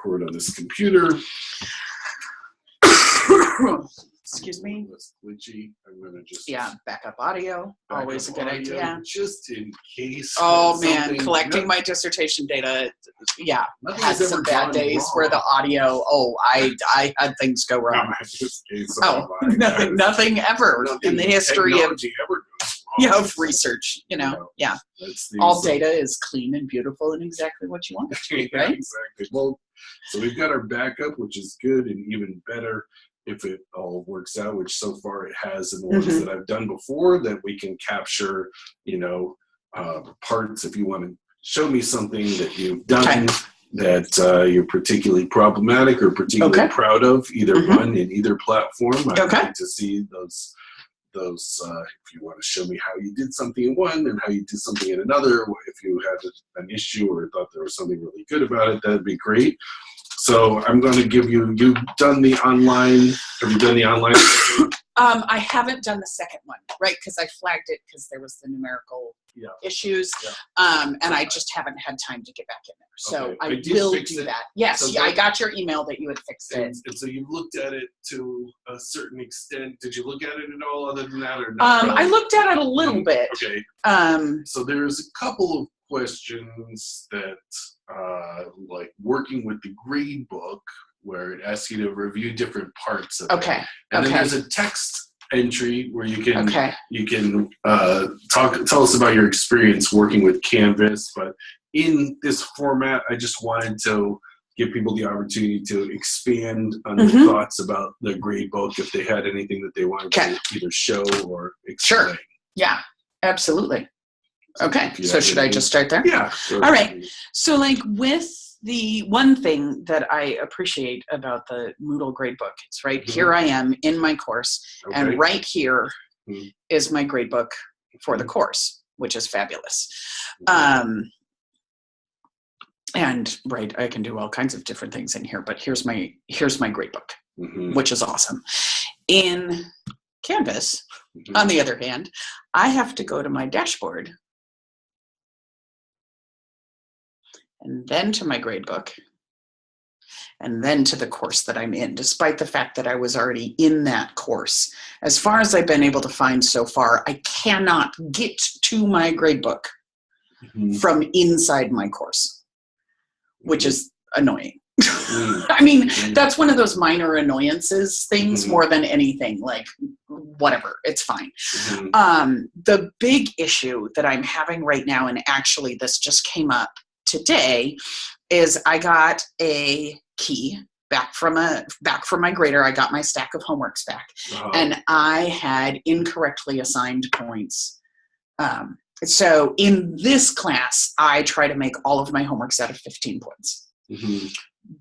record on this computer. Excuse me. That's glitchy. I'm going to just... backup audio. Always a good idea. Just in case. Oh, man. Collecting my dissertation data, had some bad days where the audio, I had things go wrong. Nothing ever in the history of research, all data is clean and beautiful and exactly what you want it to be, right? Exactly. Well, so we've got our backup, which is good, and even better if it all works out, which so far it has in the ones that I've done before, that we can capture, parts. If you want to show me something that you've done that you're particularly problematic or particularly proud of, either one in either platform, I'd like to see those, if you want to show me how you did something in one and how you did something in another, if you had an issue or thought there was something really good about it, that'd be great. So I'm going to give you've done the online, have you done the online? I haven't done the second one, right? Because I flagged it because there was the numerical issues. And I just haven't had time to get back in there. So I will do that. Yes, so I got your email that you had fixed it. And so you looked at it to a certain extent. Did you look at it at all other than that or not? I looked at it a little bit. Okay. So there's a couple of questions that, like working with the grade book, where it asks you to review different parts of it. And then there's a text entry where you can tell us about your experience working with Canvas. But in this format, I just wanted to give people the opportunity to expand on their thoughts about the grade book if they had anything that they wanted to either show or explain. Sure. Yeah, absolutely. Okay, so should I just start there? Yeah. Sure. All right. So like with the one thing that I appreciate about the Moodle gradebook is here I am in my course, and right here is my gradebook for the course, which is fabulous. And I can do all kinds of different things in here, but here's my gradebook, which is awesome. In Canvas, on the other hand, I have to go to my dashboard and then to my gradebook, and then to the course that I'm in, despite the fact that I was already in that course. As far as I've been able to find so far, I cannot get to my gradebook from inside my course, which is annoying. I mean, that's one of those minor annoyances things more than anything, like whatever, it's fine. The big issue that I'm having right now, and actually this just came up today, is I got a key back from my grader. I got my stack of homeworks back, and I had incorrectly assigned points. So in this class, I try to make all of my homeworks out of 15 points.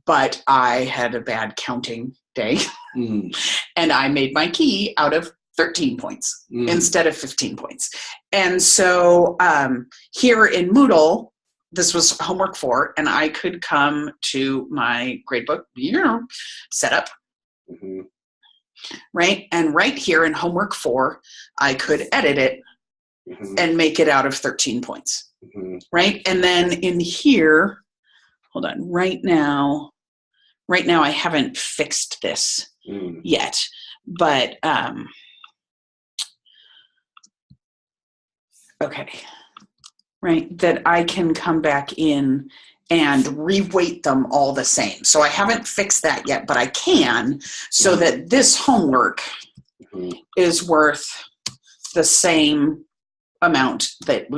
But I had a bad counting day, and I made my key out of 13 points instead of 15 points. And so here in Moodle, this was homework 4, and I could come to my gradebook, setup, right? And right here in homework 4, I could edit it and make it out of 13 points, right? And then in here, hold on, right now I haven't fixed this yet, but okay. Right, that I can come back in and reweight them all the same. So I haven't fixed that yet, but I can, so that this homework is worth the same amount that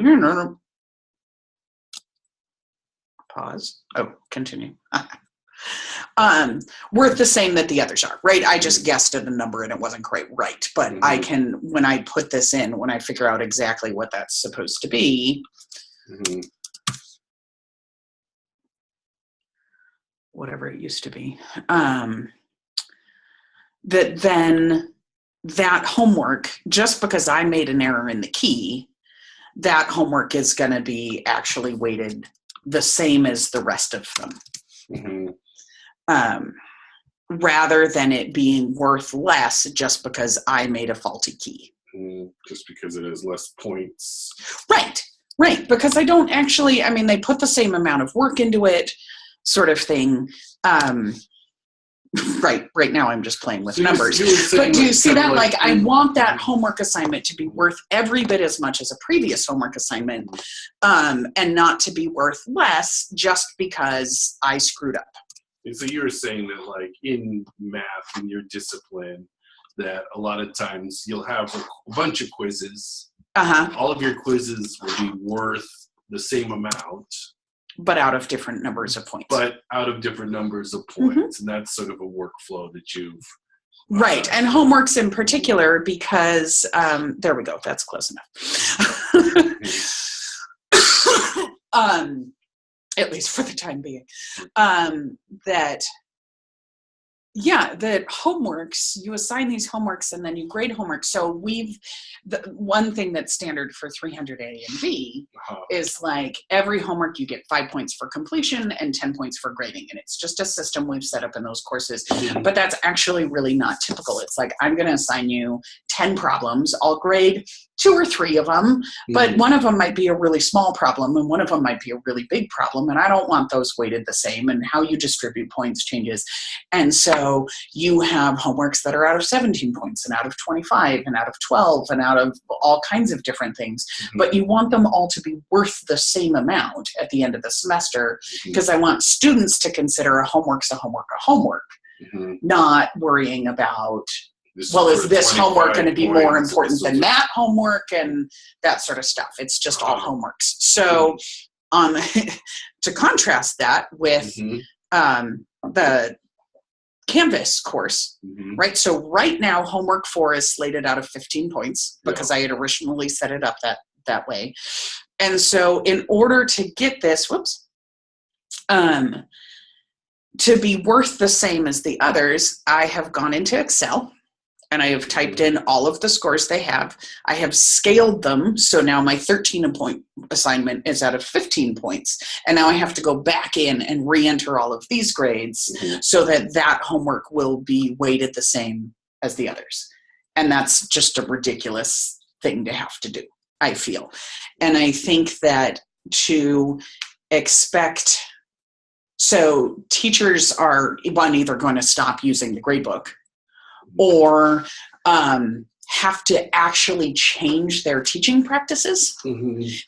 pause. Oh, continue. Worth the same that the others are, right? I just guessed at a number and it wasn't quite right, but I can, when I put this in, when I figure out exactly what that's supposed to be, whatever it used to be, that then that homework, just because I made an error in the key, that homework is going to be actually weighted the same as the rest of them. Rather than it being worth less just because I made a faulty key. Just because it has less points. Right, because I don't actually, I mean, they put the same amount of work into it. sort of thing. Right now I'm just playing with numbers. But do you see that? Like, I want that homework assignment to be worth every bit as much as a previous homework assignment, and not to be worth less just because I screwed up. And so you're saying that, like, in math, in your discipline, that a lot of times you'll have a bunch of quizzes. All of your quizzes will be worth the same amount. But out of different numbers of points. And that's sort of a workflow that you've... Right, and homeworks in particular, because, there we go, that's close enough. At least for the time being. That homeworks, you assign these homeworks and then you grade homework. So the one thing that's standard for 300 A and B is like every homework you get 5 points for completion and 10 points for grading. And it's just a system we've set up in those courses. But that's actually really not typical. It's like, I'm going to assign you 10 problems. I'll grade 2 or 3 of them, but one of them might be a really small problem and one of them might be a really big problem. And I don't want those weighted the same, and how you distribute points changes. And so you have homeworks that are out of 17 points and out of 25 and out of 12 and out of all kinds of different things. But you want them all to be worth the same amount at the end of the semester, because I want students to consider a homework's a homework, not worrying about, is this homework going to be more important than that homework and that sort of stuff. It's just all homeworks. So to contrast that with the Canvas course, right? So right now, homework 4 is slated out of 15 points because I had originally set it up that way. And so in order to get this, to be worth the same as the others, I have gone into Excel and I have typed in all of the scores they have. I have scaled them. So now my 13-point assignment is out of 15 points. And now I have to go back in and re-enter all of these grades so that homework will be weighted the same as the others. And that's just a ridiculous thing to have to do, I feel. And I think that to expect, so teachers are, either going to stop using the gradebook or have to actually change their teaching practices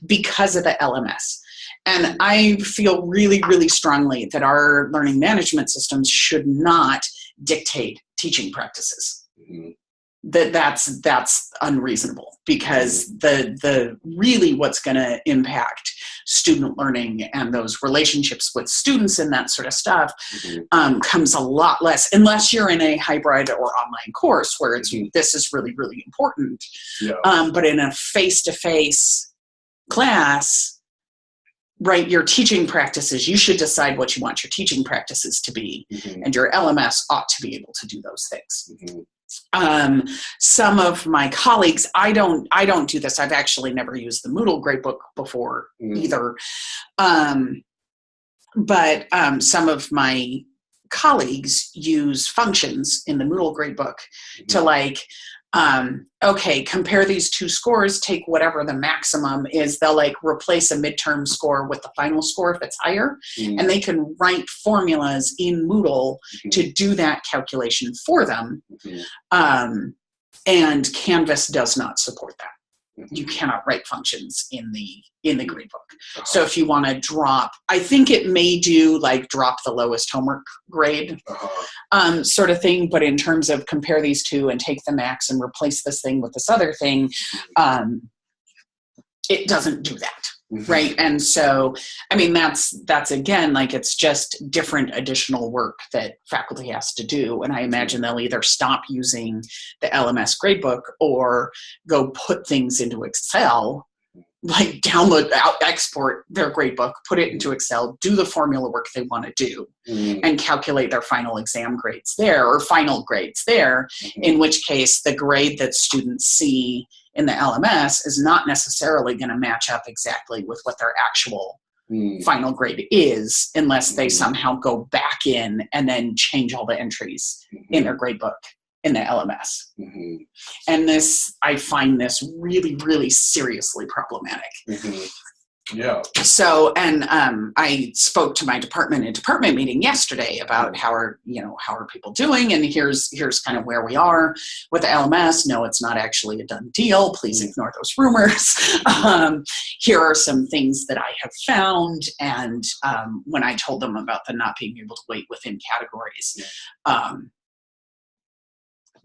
because of the LMS. And I feel really, really strongly that our learning management systems should not dictate teaching practices. That's unreasonable, because the really what's going to impact student learning and those relationships with students and that sort of stuff comes a lot less, unless you're in a hybrid or online course where it's this is really, really important. But in a face-to-face class, right, your teaching practices, you should decide what you want your teaching practices to be, and your LMS ought to be able to do those things. Some of my colleagues, I don't do this. I've actually never used the Moodle gradebook before either. But some of my colleagues use functions in the Moodle gradebook to compare these 2 scores, take whatever the maximum is. They'll replace a midterm score with the final score if it's higher. And they can write formulas in Moodle to do that calculation for them. And Canvas does not support that. You cannot write functions in the gradebook. So if you want to drop, I think it may do drop the lowest homework grade sort of thing, but in terms of compare these 2 and take the max and replace this thing with this other thing, it doesn't do that. Right. And so, I mean, that's again, it's just different additional work that faculty has to do. And I imagine they'll either stop using the LMS gradebook or go put things into Excel, download, export their gradebook, put it into Excel, do the formula work they want to do, and calculate their final exam grades there, or final grades there, in which case the grade that students see in the LMS is not necessarily going to match up exactly with what their actual final grade is, unless they somehow go back in and then change all the entries in their gradebook in the LMS. And I find this really, really seriously problematic. Yeah. So, and I spoke to my department in department meeting yesterday about how are people doing, and here's kind of where we are with the LMS. No, it's not actually a done deal. Please ignore those rumors. Here are some things that I have found, and when I told them about the not being able to wait within categories,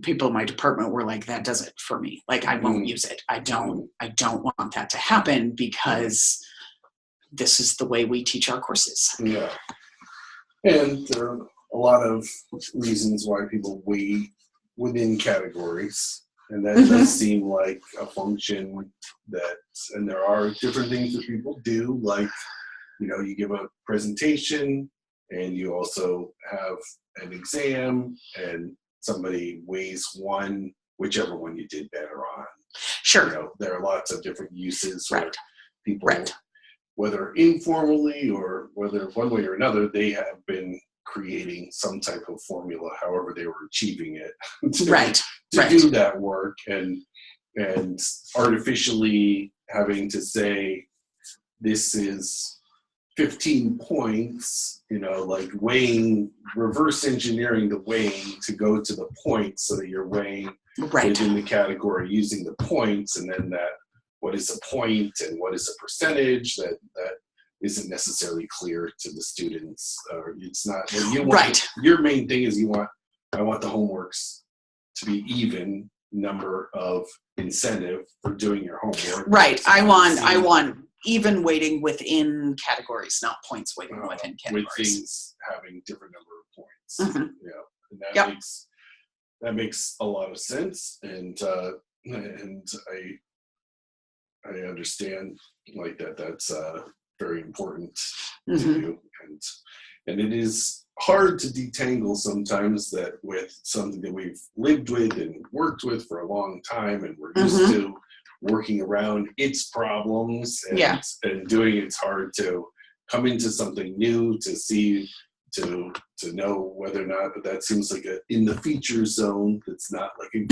people in my department were like, that does it for me. Like, I won't use it. I don't want that to happen, because this is the way we teach our courses. Yeah. And there are a lot of reasons why people wait within categories. And that does seem like a function and there are different things that people do, like, you give a presentation and you also have an exam and somebody weighs whichever one you did better on. Sure. There are lots of different uses where people, whether informally or whether one way or another, they have been creating some type of formula, however they were achieving it, to do that work, and artificially having to say, this is 15 points, like reverse engineering the weighing to go to the points so that you're weighing within the category using the points, and then what is a point and what is a percentage that isn't necessarily clear to the students. It's not. Your main thing is I want the homeworks to be even number of incentive for doing your homework. Right. I want even weighting within categories, not points weighting within categories. With things having different number of points. Yeah. And that makes a lot of sense. And I understand like that's very important to do. And it is hard to detangle sometimes that with something that we've lived with and worked with for a long time, and we're used to working around its problems and doing it's hard to come into something new to see to know whether or not, but that seems like in the feature zone that's not like a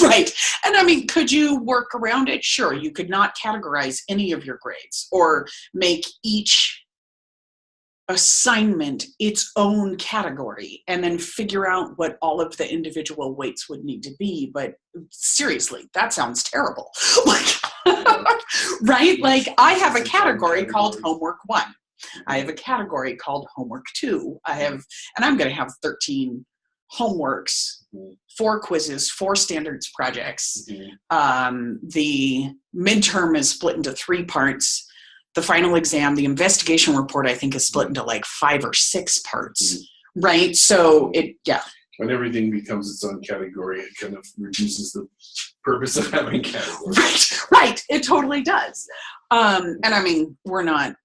right. And I mean, could you work around it? Sure. You could not categorize any of your grades or make each assignment its own category and then figure out what all of the individual weights would need to be. But seriously, that sounds terrible. Right? Like, I have a category called homework 1. I have a category called homework 2. And I'm going to have 13 homeworks, 4 quizzes, 4 standards projects. The midterm is split into 3 parts. The final exam, the investigation report, I think, is split into like 5 or 6 parts. Right? So when everything becomes its own category, it kind of reduces the purpose of having categories. Right. It totally does. And I mean, we're not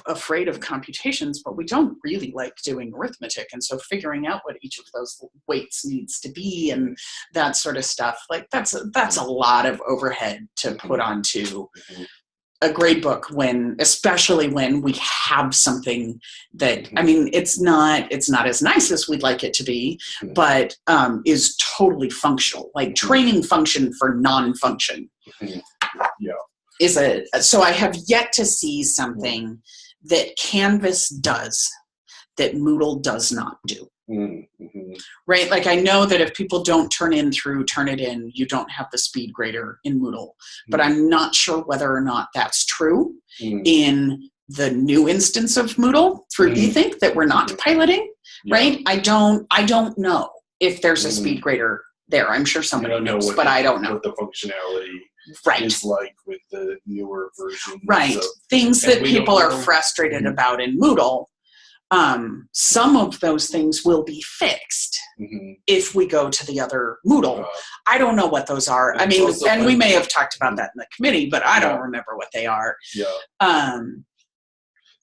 afraid of computations, but we don't really like doing arithmetic. And so figuring out what each of those weights needs to be and that sort of stuff, like that's a lot of overhead to put onto a grade book, especially when we have something that, I mean, it's not as nice as we'd like it to be, but is totally functional, like training function for non-function. So I have yet to see something that Canvas does that Moodle does not do. Right? Like, I know that if people don't turn it in, you don't have the speed grader in Moodle. But I'm not sure whether or not that's true in the new instance of Moodle through eThink that we're not piloting. Right? I don't know if there's a speed grader there. I'm sure somebody knows, but I don't know what the functionality is like with the newer version. Right. Things that people are frustrated about in Moodle. Some of those things will be fixed if we go to the other Moodle. I don't know what those are. I mean, and we may have talked about that in the committee, but I don't remember what they are. It's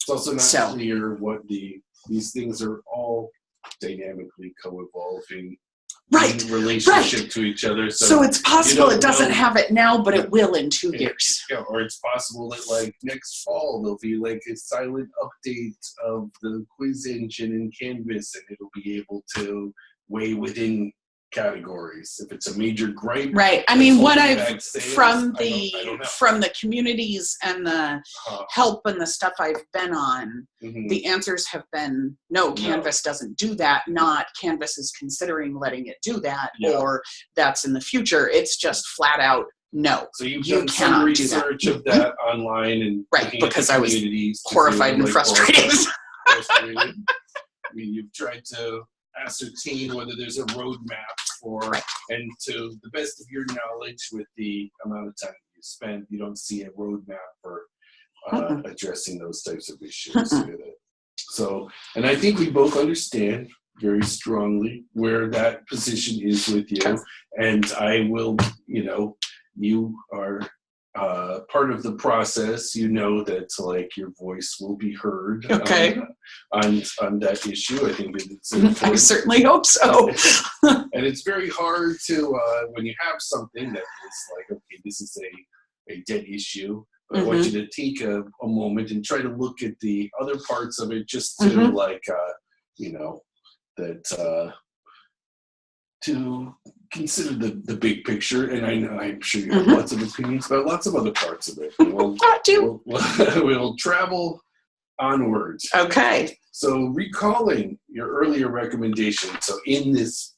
also not clear what these things are all dynamically co-evolving. In relationship to each other. So it's possible it doesn't have it now, but it will in 2 years. Or it's possible that like next fall there'll be like a silent update of the quiz engine in Canvas, and it'll be able to weigh within categories. If it's a major gripe, right. I mean, what I've from the communities and the help and the stuff I've been on, the answers have been no. Canvas doesn't do that. Not Canvas is considering letting it do that, or that's in the future. It's just flat out no. So you've done some research of that online, and because I was horrified and frustrated. I mean, you've tried to ascertain whether there's a roadmap for, and to the best of your knowledge, with the amount of time you spent, you don't see a roadmap for addressing those types of issues. So, and I think we both understand very strongly where that position is with you, and I will, you are part of the process. That like your voice will be heard on that issue. I think it's important. I certainly hope so. And it's very hard to when you have something that is like, okay, this is a dead issue, but I want you to take a moment and try to look at the other parts of it, just to to consider the big picture. And I'm sure you have lots of opinions about lots of other parts of it. We'll travel onwards. Okay. So recalling your earlier recommendation, so in this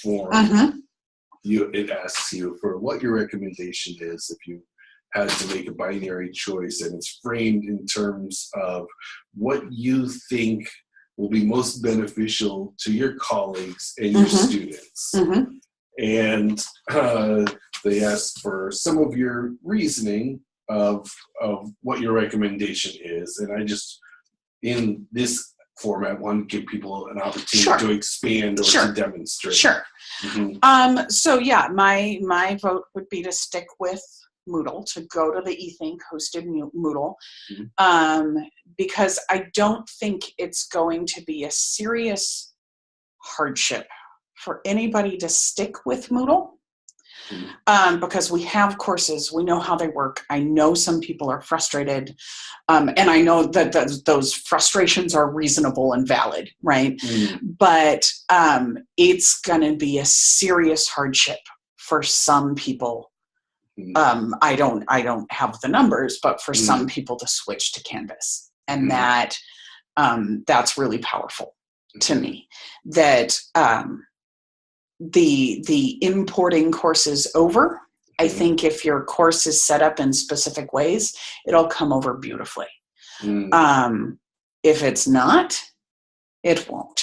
form, it asks you for what your recommendation is if you had to make a binary choice, and it's framed in terms of what you think will be most beneficial to your colleagues and your students. And they ask for some of your reasoning of what your recommendation is. And I just, in this format, want to give people an opportunity to expand or to demonstrate. Sure. So yeah, my vote would be to stick with Moodle, to go to the eThink hosted Moodle, because I don't think it's going to be a serious hardship for anybody to stick with Moodle, because we have courses, we know how they work. I know some people are frustrated, and I know that those frustrations are reasonable and valid, right? But it's going to be a serious hardship for some people. I don't have the numbers, but for some people to switch to Canvas, and that's really powerful to me. That the importing courses over. I think if your course is set up in specific ways, it'll come over beautifully. If it's not, it won't.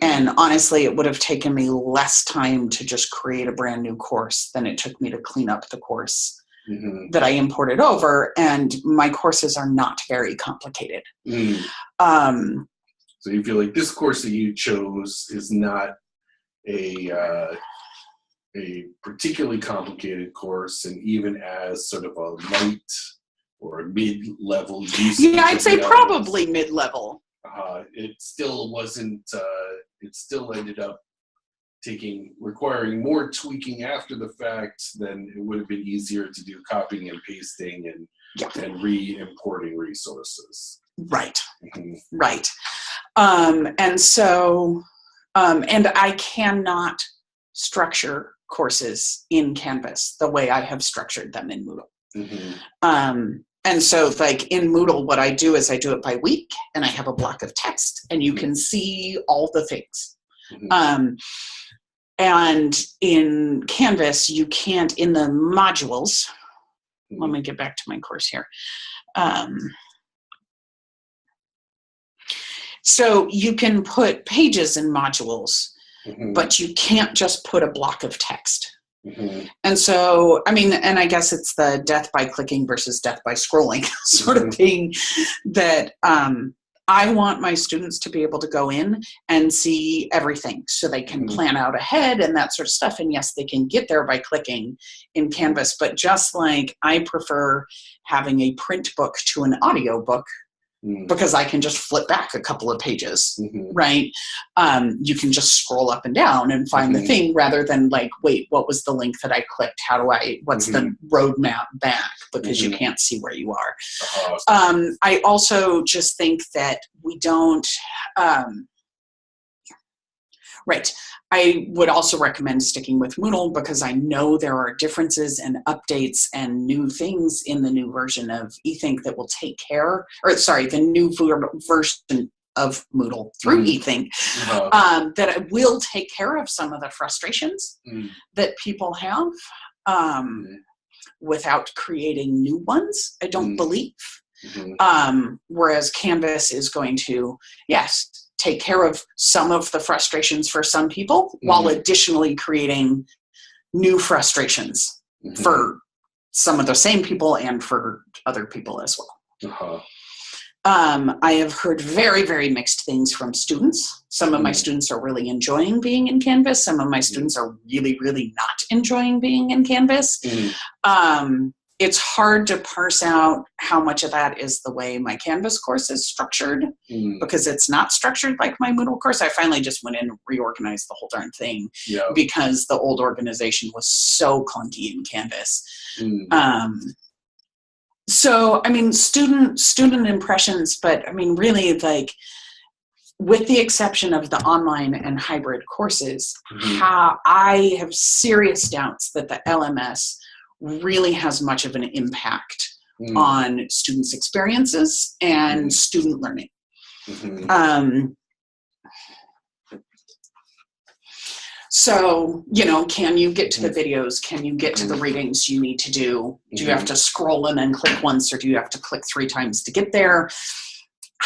And honestly, it would have taken me less time to just create a brand new course than it took me to clean up the course that I imported over. And my courses are not very complicated. So you feel like this course that you chose is not a particularly complicated course, and even as sort of a light or a mid-level use. Yeah, I'd say probably mid-level. It still wasn't, it still ended up requiring more tweaking after the fact than it would have been easier to do copying and pasting and re-importing resources. Right. Right. And so, and I cannot structure courses in Canvas the way I have structured them in Moodle. And so like in Moodle, what I do is I do it by week, and I have a block of text, and you can see all the things. And in Canvas, you can't, in the modules, let me get back to my course here. So you can put pages in modules, but you can't just put a block of text. And so, I mean, and I guess it's the death by clicking versus death by scrolling sort of thing that I want my students to be able to go in and see everything so they can plan out ahead and that sort of stuff. And yes, they can get there by clicking in Canvas, but just like I prefer having a print book to an audio book, because I can just flip back a couple of pages, right? You can just scroll up and down and find the thing, rather than like, wait, what was the link that I clicked? What's the roadmap back? Because you can't see where you are. I also just think that we don't, Right. I would also recommend sticking with Moodle because I know there are differences and updates and new things in the new version of eThink that will take care, the new version of Moodle through eThink, that it will take care of some of the frustrations that people have without creating new ones, I don't believe. Whereas Canvas is going to, yes, take care of some of the frustrations for some people while additionally creating new frustrations for some of the same people and for other people as well. I have heard very, very mixed things from students. Some of my students are really enjoying being in Canvas. Some of my students are really, really not enjoying being in Canvas. It's hard to parse out how much of that is the way my Canvas course is structured because it's not structured like my Moodle course. I finally just went in and reorganized the whole darn thing because the old organization was so clunky in Canvas. So, I mean, student impressions, but I mean, really, like, with the exception of the online and hybrid courses, how I have serious doubts that the LMS really has much of an impact on students' experiences and student learning. So, you know, can you get to the videos? Can you get to the readings you need to do? Do you have to scroll and then click once, or do you have to click 3 times to get there?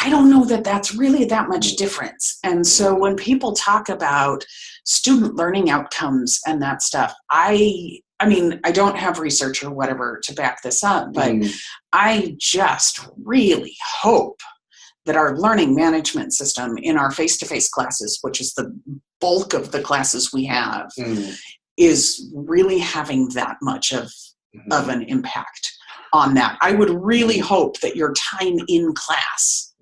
I don't know that that's really that much difference. And so when people talk about student learning outcomes and that stuff, I mean, I don't have research or whatever to back this up, but I just really hope that our learning management system in our face-to-face classes, which is the bulk of the classes we have, is really having that much of an impact on that. I would really hope that your time in class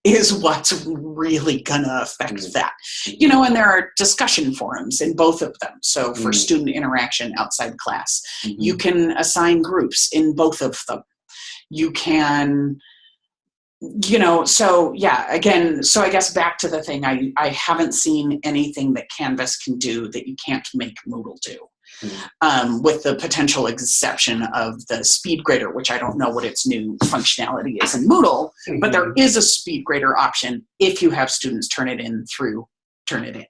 is what's really gonna affect that. You know, and there are discussion forums in both of them. So for student interaction outside class, you can assign groups in both of them. You can, you know, so yeah, again, so I guess back to the thing, I haven't seen anything that Canvas can do that you can't make Moodle do. With the potential exception of the speed grader, which I don't know what its new functionality is in Moodle, but there is a speed grader option if you have students turn it in through Turnitin.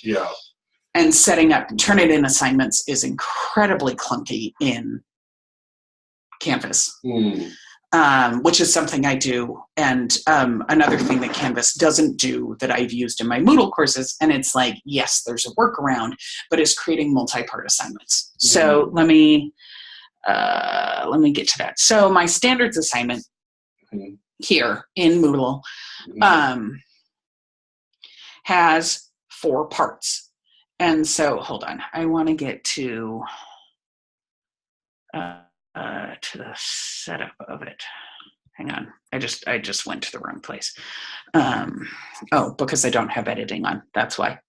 Yeah. And setting up Turnitin assignments is incredibly clunky in Canvas. Which is something I do. And another thing that Canvas doesn't do that I've used in my Moodle courses, and it's like, yes, there's a workaround, but is creating multi-part assignments. So let me get to that. So my standards assignment here in Moodle has 4 parts. And so, hold on, I want to get to the setup of it. Hang on, I just went to the wrong place. Oh, because I don't have editing on. That's why.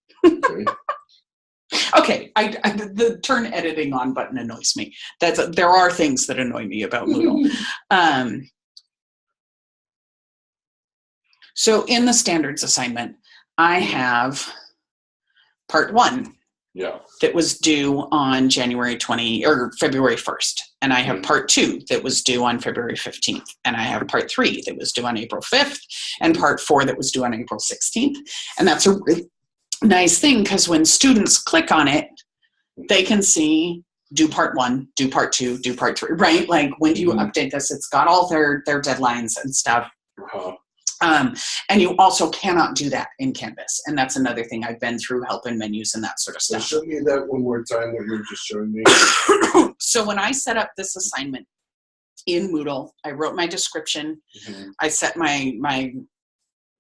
Okay, the turn editing on button annoys me. There are things that annoy me about Moodle. So in the standards assignment, I have part 1. That was due on February 1st. And I have part 2 that was due on February 15th. And I have part 3 that was due on April 5th and part 4 that was due on April 16th. And that's a really nice thing because when students click on it, they can see do part 1, do part 2, do part 3, right? Like when do you update this? It's got all their deadlines and stuff. And you also cannot do that in Canvas. And that's another thing I've been through, help in menus and that sort of stuff. So show me that one more time, what you were just showing me. So when I set up this assignment in Moodle, I wrote my description, I set my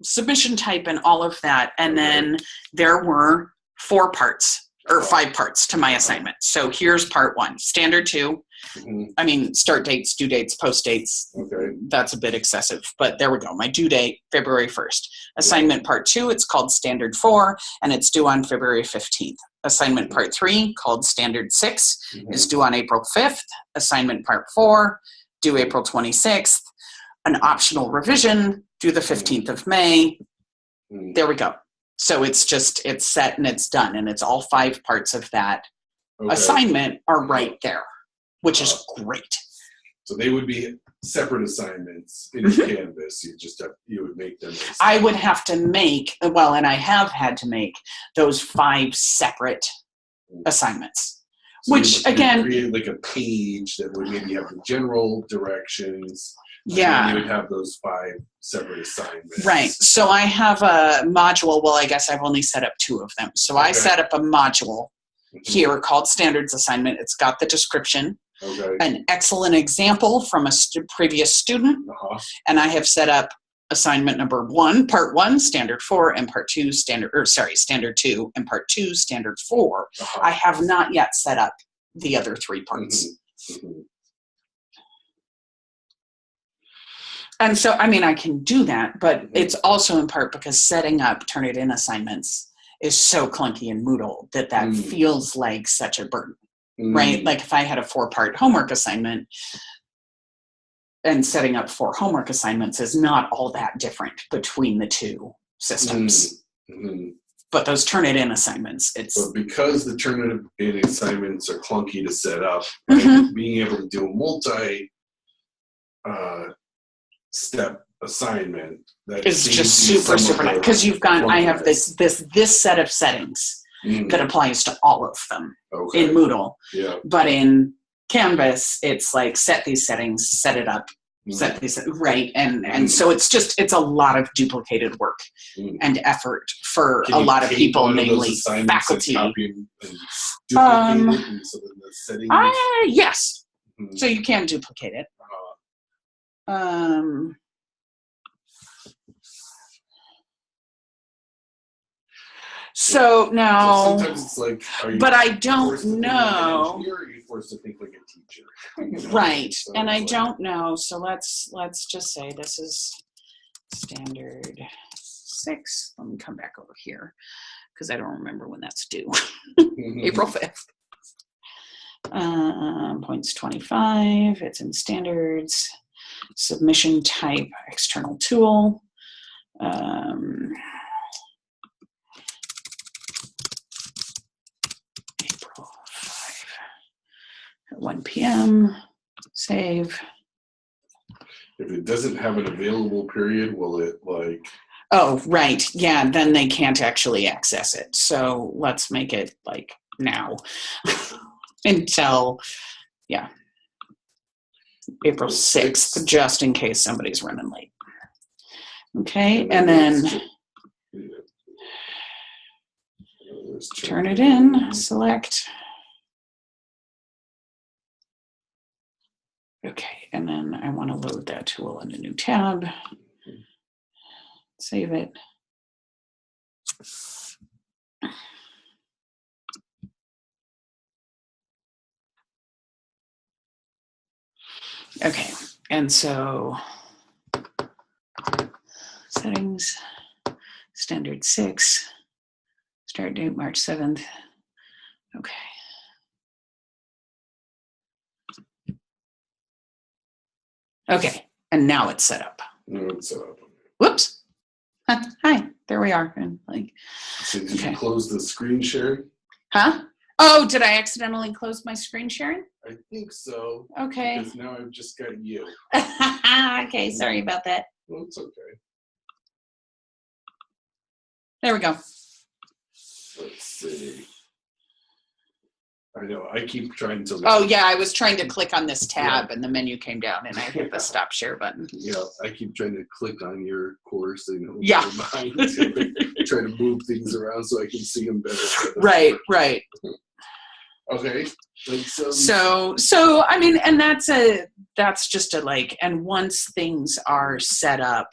submission type and all of that. And then there were 4 parts or 5 parts to my assignment. So here's part 1, standard 2. I mean, start dates, due dates, post dates. That's a bit excessive, but there we go. My due date, February 1st. Assignment part 2, it's called standard 4, and it's due on February 15th. Assignment part 3, called standard 6, is due on April 5th. Assignment part 4, due April 26th. An optional revision, due the 15th of May. There we go. So it's set and it's done, and it's all 5 parts of that assignment are right there, which is great. So they would be separate assignments in Canvas. You would make them. I would have to make, well, and I have had to make those 5 separate assignments. So which again, create like a page that would maybe have the general directions. Yeah. And you would have those 5 separate assignments. Right. So I have a module. Well, I guess I've only set up 2 of them. So I set up a module here called Standards Assignment. It's got the description, an excellent example from a previous student, and I have set up assignment number 1, part 1, standard 4, and part 2, standard 2, and part 2, standard 4. I have not yet set up the other 3 parts. And so, I mean, I can do that, but it's also in part because setting up Turnitin assignments is so clunky in Moodle that feels like such a burden, right? Like if I had a 4-part homework assignment, and setting up 4 homework assignments is not all that different between the 2 systems. But those Turnitin assignments, But because the Turnitin assignments are clunky to set up, being able to do a multi-step assignment that is just super nice, because you've got, I have this set of settings that applies to all of them in Moodle. But in Canvas, it's like set these settings, set it up, set these right, and so it's a lot of duplicated work and effort for a lot of people, namely faculty. Yes, so you can duplicate it. So now, sometimes it's like, but I don't know. You're forced to think like a teacher, right? So and I don't know. So let's just say this is standard 6. Let me come back over here because I don't remember when that's due. April 5th. Points 25. It's in standards. Submission type external tool. April 5 at 1 p.m. Save. If it doesn't have an available period, will it like? Oh, right. Yeah, then they can't actually access it. So let's make it like now until, April 6th, just in case somebody's running late. Okay, and then Turnitin, select. Okay, and then I want to load that tool in a new tab. Save it. Okay, and so settings, standard 6, start date March 7th. Okay. Okay, and now it's set up. Whoops. Hi, there we are. And like, so did you close the screen sharing? Huh? Oh, did I accidentally close my screen sharing? I think so. Okay. Because now I've just got you. Okay, sorry about that. Well, it's okay. There we go. Let's see. I know, I keep trying to... Oh, yeah, I was trying to click on this tab and the menu came down and I hit the stop share button. Yeah, I keep trying to click on your course and behind. Try to move things around so I can see them better. Right. Okay. So I mean, and that's just a like, and once things are set up,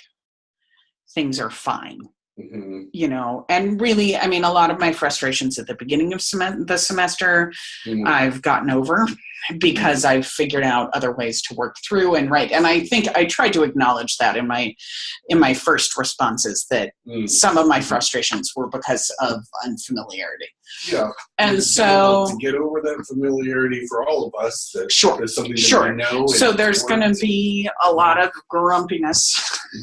things are fine. You know, and really, I mean, a lot of my frustrations at the beginning of the semester, I've gotten over, because I've figured out other ways to work through and write. And I think I tried to acknowledge that in my first responses, that some of my frustrations were because of unfamiliarity. Yeah. And so to get over that familiarity for all of us, that there's something that we know. So there's going to be a lot of grumpiness.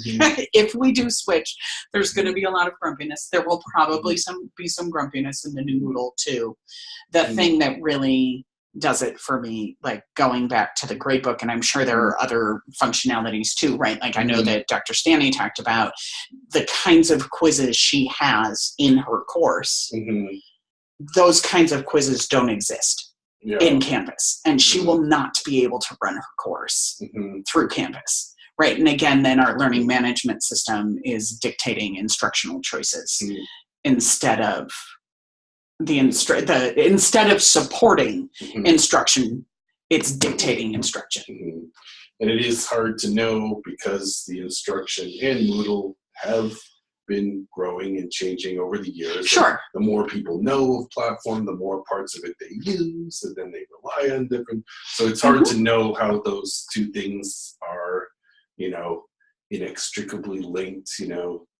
If we do switch, there's going to be a lot of grumpiness. There will probably be some grumpiness in the new Moodle too. The thing that really does it for me, like going back to the gradebook, and I'm sure there are other functionalities too, right? Like I know that Dr. Stanley talked about the kinds of quizzes she has in her course. Those kinds of quizzes don't exist in Canvas, and she will not be able to run her course through Canvas, right? And again, then our learning management system is dictating instructional choices instead of instead of supporting instruction, it's dictating instruction. And it is hard to know because the instruction in Moodle have been growing and changing over the years. Sure. The more people know of platform, the more parts of it they use, and then they rely on different. So it's hard to know how those two things are, inextricably linked,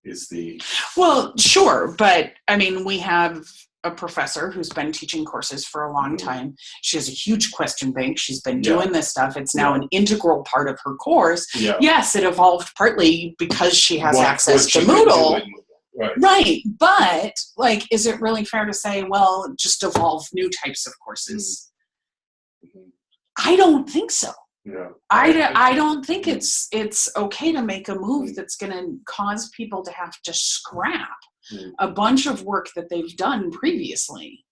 is the... Well, sure. But I mean, we have a professor who's been teaching courses for a long time. She has a huge question bank. She's been doing this stuff. It's now an integral part of her course. Yes, it evolved partly because she has access to Moodle. Right. But is it really fair to say, well, just evolve new types of courses? I don't think so. I don't think it's okay to make a move that's going to cause people to have to scrap a bunch of work that they've done previously.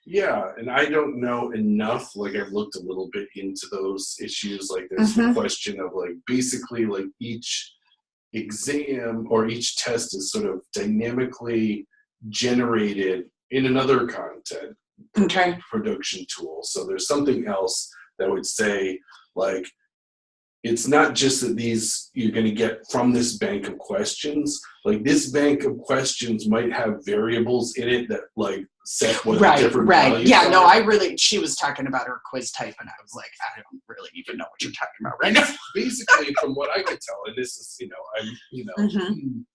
Yeah, and I don't know enough. I've looked a little bit into those issues. There's the question of basically each exam or each test is sort of dynamically generated in another content production tool. So there's something else that would say it's not just that these you're going to get from this bank of questions. This bank of questions might have variables in it that set what different values are. She was talking about her quiz type, and I was like, I don't really even know what you're talking about right now. Basically, from what I could tell, and this is, I'm,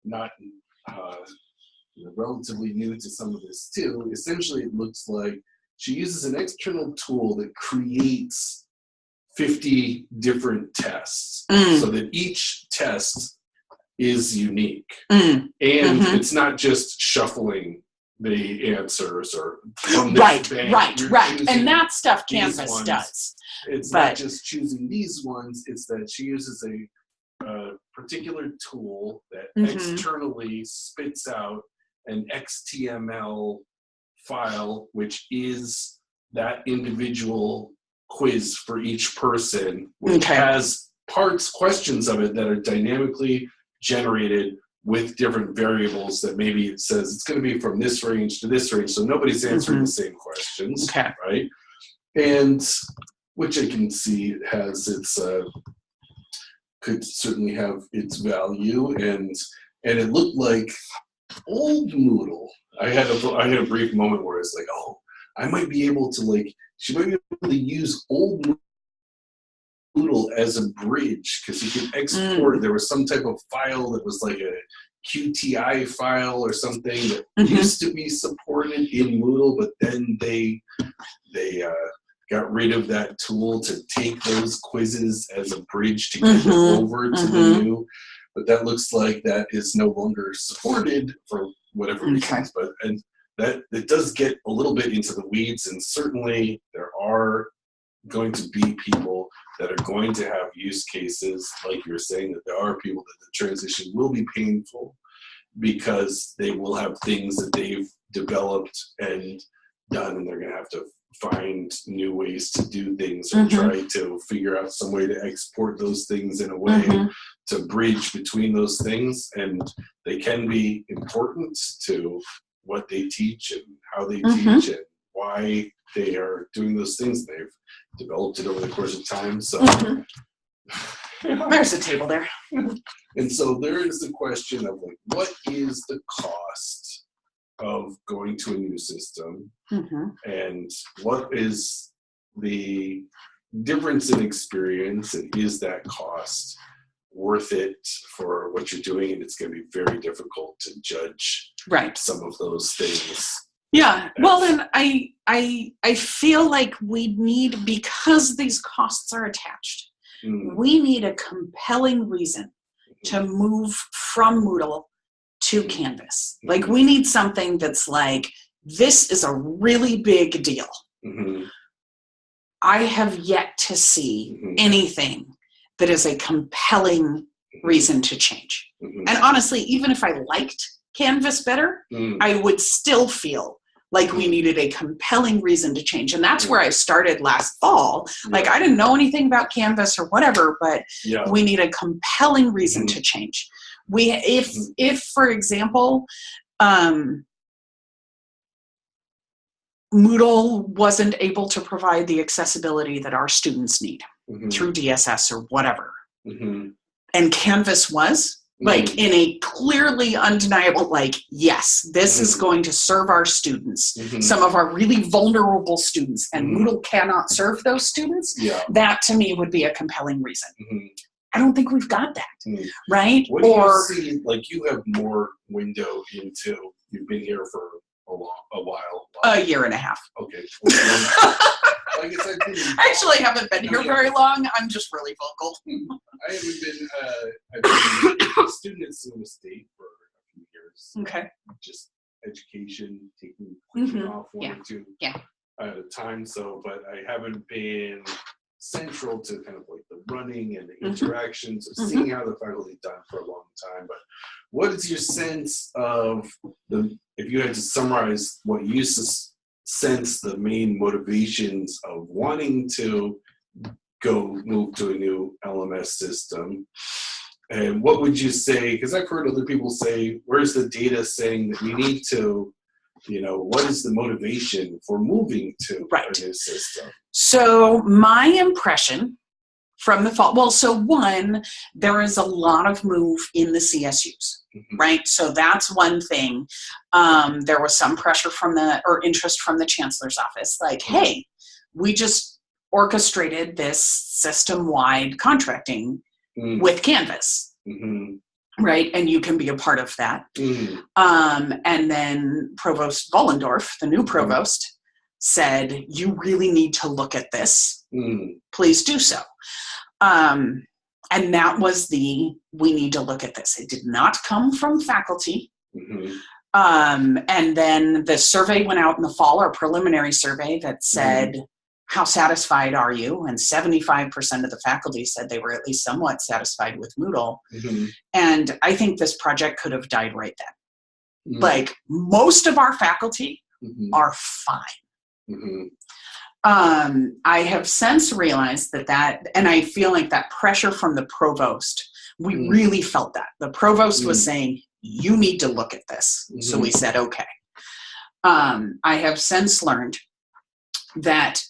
not relatively new to some of this too. Essentially, it looks like she uses an external tool that creates 50 different tests so that each test is unique. And it's not just shuffling the answers or from this bank. Right. And that stuff Canvas does. It's not just choosing these ones, it's that she uses a particular tool that externally spits out an XML file, which is that individual quiz for each person, which has questions of it that are dynamically generated with different variables that maybe it says it's going to be from this range to this range, so nobody's answering the same questions, right? And which I can see has its could certainly have its value, and it looked like old Moodle. I had a brief moment where it's like, oh, I might be able to she might be able to use old Moodle as a bridge because you can export. There was some type of file that was like a QTI file or something that used to be supported in Moodle, but then they got rid of that tool to take those quizzes as a bridge to get them over to the new. But that looks like that is no longer supported for whatever reasons. But that it does get a little bit into the weeds, and certainly there are going to be people that are going to have use cases, like you're saying, that there are people that the transition will be painful because they will have things that they've developed and done, and they're going to have to find new ways to do things or try to figure out some way to export those things in a way to bridge between those things. And they can be important to what they teach and how they teach and why they are doing those things. They've developed it over the course of time. So there's a table there. And so there is the question of what is the cost of going to a new system, and what is the difference in experience, and is that cost worth it for what you're doing? And it's going to be very difficult to judge some of those things. Yeah. Well, and I feel like we need, because these costs are attached, we need a compelling reason to move from Moodle to Canvas. Like, we need something that's like, this is a really big deal. I have yet to see anything that is a compelling reason to change. And honestly, even if I liked Canvas better, I would still feel like we needed a compelling reason to change. And that's where I started last fall. Like, I didn't know anything about Canvas or whatever, but we need a compelling reason to change. If for example, Moodle wasn't able to provide the accessibility that our students need through DSS or whatever, and Canvas was, like, in a clearly undeniable, like, yes, this is going to serve our students, some of our really vulnerable students, and Moodle cannot serve those students, that to me would be a compelling reason. I don't think we've got that, right? What do you see, like, you have more window into, you've been here for a while. A year and a half. Okay. I guess I actually haven't been here very long. I'm just really vocal. I haven't been, I've been a student at Sonoma State for a few years. Okay. Just education, taking off one or two at a time. So, but I haven't been central to kind of like the running and the interactions of seeing how the faculty done for a long time. But what is your sense of if you had to summarize what you sense the main motivations of wanting to move to a new LMS system? And what would you say, because I've heard other people say, where's the data saying that we need to, what is the motivation for moving to a new system? So my impression from the fall, well, so one, there is a lot of move in the CSUs, right? So that's one thing. There was some pressure or interest from the chancellor's office, like, hey, we just orchestrated this system-wide contracting with Canvas, right? And you can be a part of that. And then Provost Vollendorf, the new provost, said, you really need to look at this. Please do so. And that was we need to look at this. It did not come from faculty. And then the survey went out in the fall, our preliminary survey that said, how satisfied are you? And 75% of the faculty said they were at least somewhat satisfied with Moodle. And I think this project could have died right then. Like, most of our faculty are fine. I have since realized that, and I feel like that pressure from the provost, we really felt that. The provost was saying, you need to look at this. So we said, okay. I have since learned that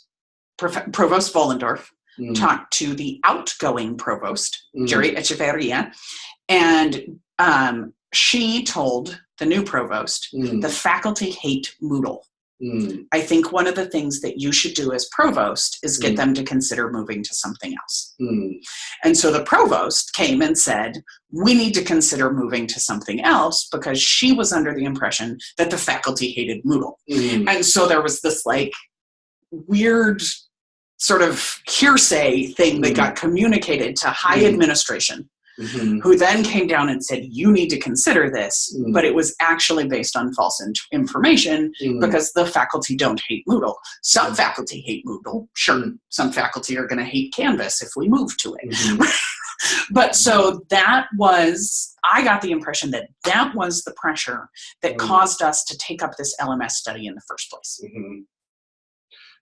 Provost Vollendorf talked to the outgoing provost, Jerry Echeverria, and she told the new provost, the faculty hate Moodle. I think one of the things that you should do as provost is get them to consider moving to something else. And so the provost came and said, we need to consider moving to something else, because she was under the impression that the faculty hated Moodle. And so there was this like weird sort of hearsay thing that got communicated to high administration, who then came down and said, you need to consider this, but it was actually based on false information, because the faculty don't hate Moodle. Some faculty hate Moodle, sure. Some faculty are going to hate Canvas if we move to it. But so that was, I got the impression that that was the pressure that caused us to take up this LMS study in the first place.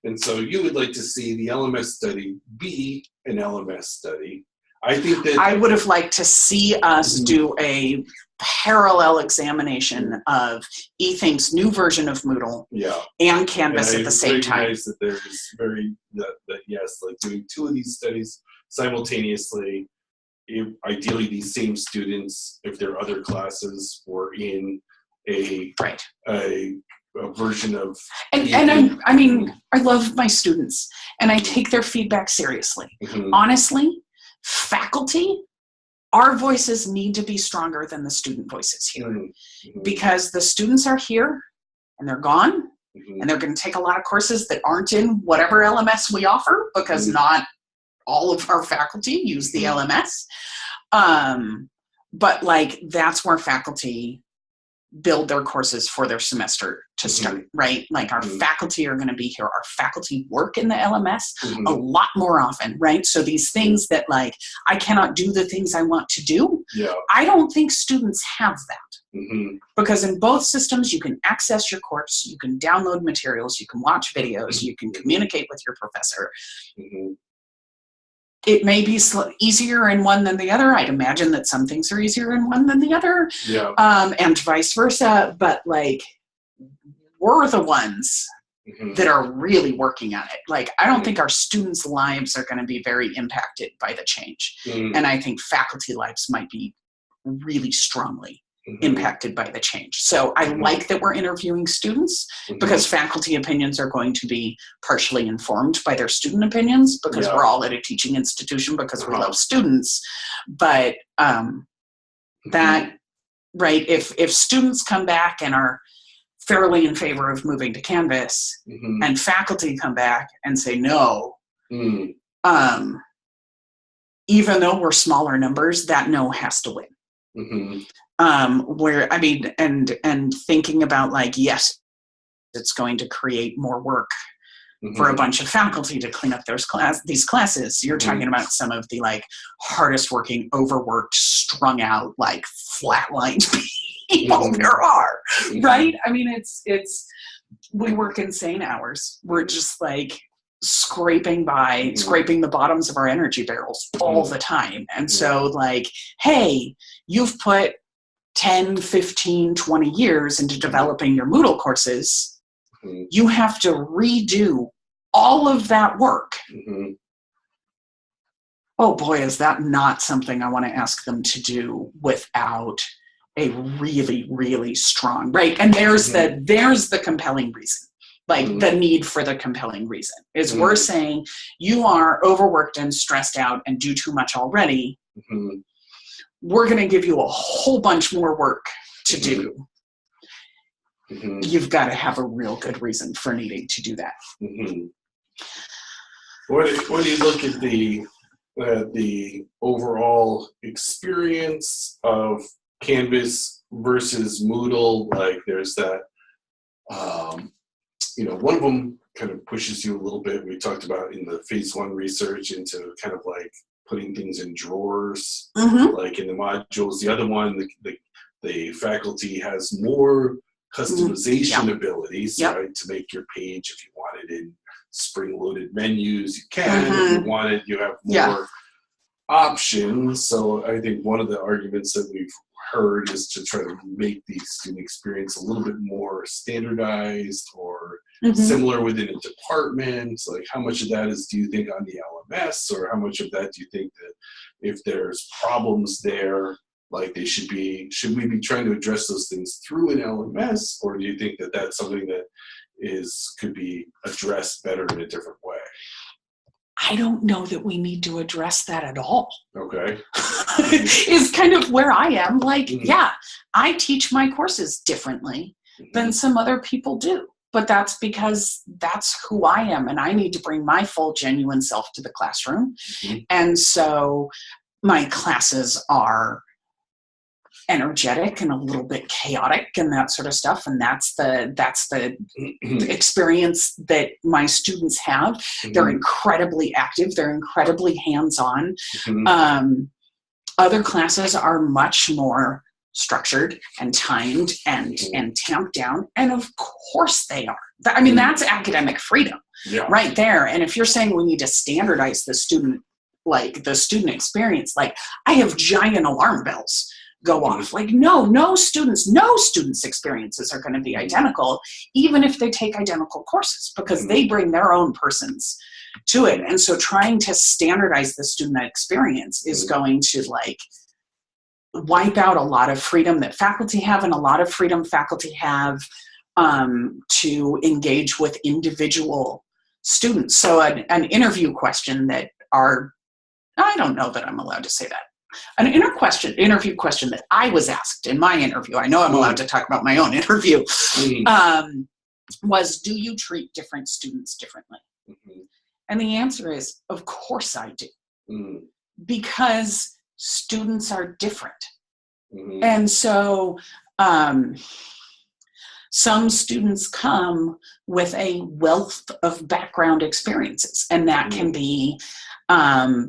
And so you would like to see the LMS study be an LMS study. I think that I would have liked to see us do a parallel examination of eThink's new version of Moodle and Canvas at the same time. I recognize that there's that yes, like doing two of these studies simultaneously. Ideally, these same students, if their other classes were in a a version of. And I mean, I love my students, and I take their feedback seriously. Honestly, faculty, our voices need to be stronger than the student voices here, because the students are here and they're gone, and they're going to take a lot of courses that aren't in whatever LMS we offer, because not all of our faculty use the LMS. But like, that's where faculty build their courses for their semester to start, right? Like, our faculty are going to be here. Our faculty work in the LMS a lot more often, right? So these things that, like, I cannot do the things I want to do, I don't think students have that. Because in both systems, you can access your course, you can download materials, you can watch videos, you can communicate with your professor. It may be easier in one than the other. I'd imagine that some things are easier in one than the other, and vice versa. But like, we're the ones that are really working on it. Like, I don't think our students' lives are going to be very impacted by the change. And I think faculty lives might be really strongly impacted by the change. So I like that we're interviewing students, because faculty opinions are going to be partially informed by their student opinions, because we're all at a teaching institution, because we love students. But that, right, if students come back and are fairly in favor of moving to Canvas, and faculty come back and say no, even though we're smaller numbers, that no has to win. Where, I mean, and thinking about, like, yes, it's going to create more work for a bunch of faculty to clean up these classes. You're talking about some of the, like, hardest working, overworked, strung out, like, flatlined people there are, right? I mean, we work insane hours. We're just like scraping the bottoms of our energy barrels all the time. And so, like, hey, you've put 10, 15, 20 years into developing your Moodle courses. You have to redo all of that work. Oh boy, is that not something I want to ask them to do without a really, really strong, right? And there's the compelling reason. Like, the need for the compelling reason is we're saying you are overworked and stressed out and do too much already. We're going to give you a whole bunch more work to do. You've got to have a real good reason for needing to do that. When you look at the overall experience of Canvas versus Moodle, like, there's that, one of them kind of pushes you a little bit. We talked about in the phase 1 research into kind of like putting things in drawers, like in the modules. The other one, the faculty has more customization abilities, right, to make your page. If you want it in spring-loaded menus, you can. If you want it, you have more options. So I think one of the arguments that we've heard is to try to make the student experience a little bit more standardized or similar within a department. Like, how much of that do you think on the LMS, or how much of that do you think that if there's problems there, like, should we be trying to address those things through an LMS, or do you think that that's something that could be addressed better in a different way? I don't know that we need to address that at all. Okay. Is kind of where I am. Like, I teach my courses differently than some other people do. But that's because that's who I am, and I need to bring my full, genuine self to the classroom. And so my classes are energetic and a little bit chaotic and that sort of stuff, and that's the experience that my students have. They're incredibly active, they're incredibly hands-on. Other classes are much more structured and timed and tamped down, and of course they are. I mean, that's academic freedom right there. And if you're saying we need to standardize the student experience, like, I have giant alarm bells go off. Like, no students' experiences are going to be identical, even if they take identical courses, because they bring their own persons to it. And so trying to standardize the student experience is going to, like, wipe out a lot of freedom that faculty have, and a lot of freedom faculty have to engage with individual students. So an interview question that I don't know that I'm allowed to say that. An interview question that I was asked in my interview, I know I'm allowed to talk about my own interview, was, do you treat different students differently? And the answer is, of course I do. Because students are different. And so some students come with a wealth of background experiences, and that can be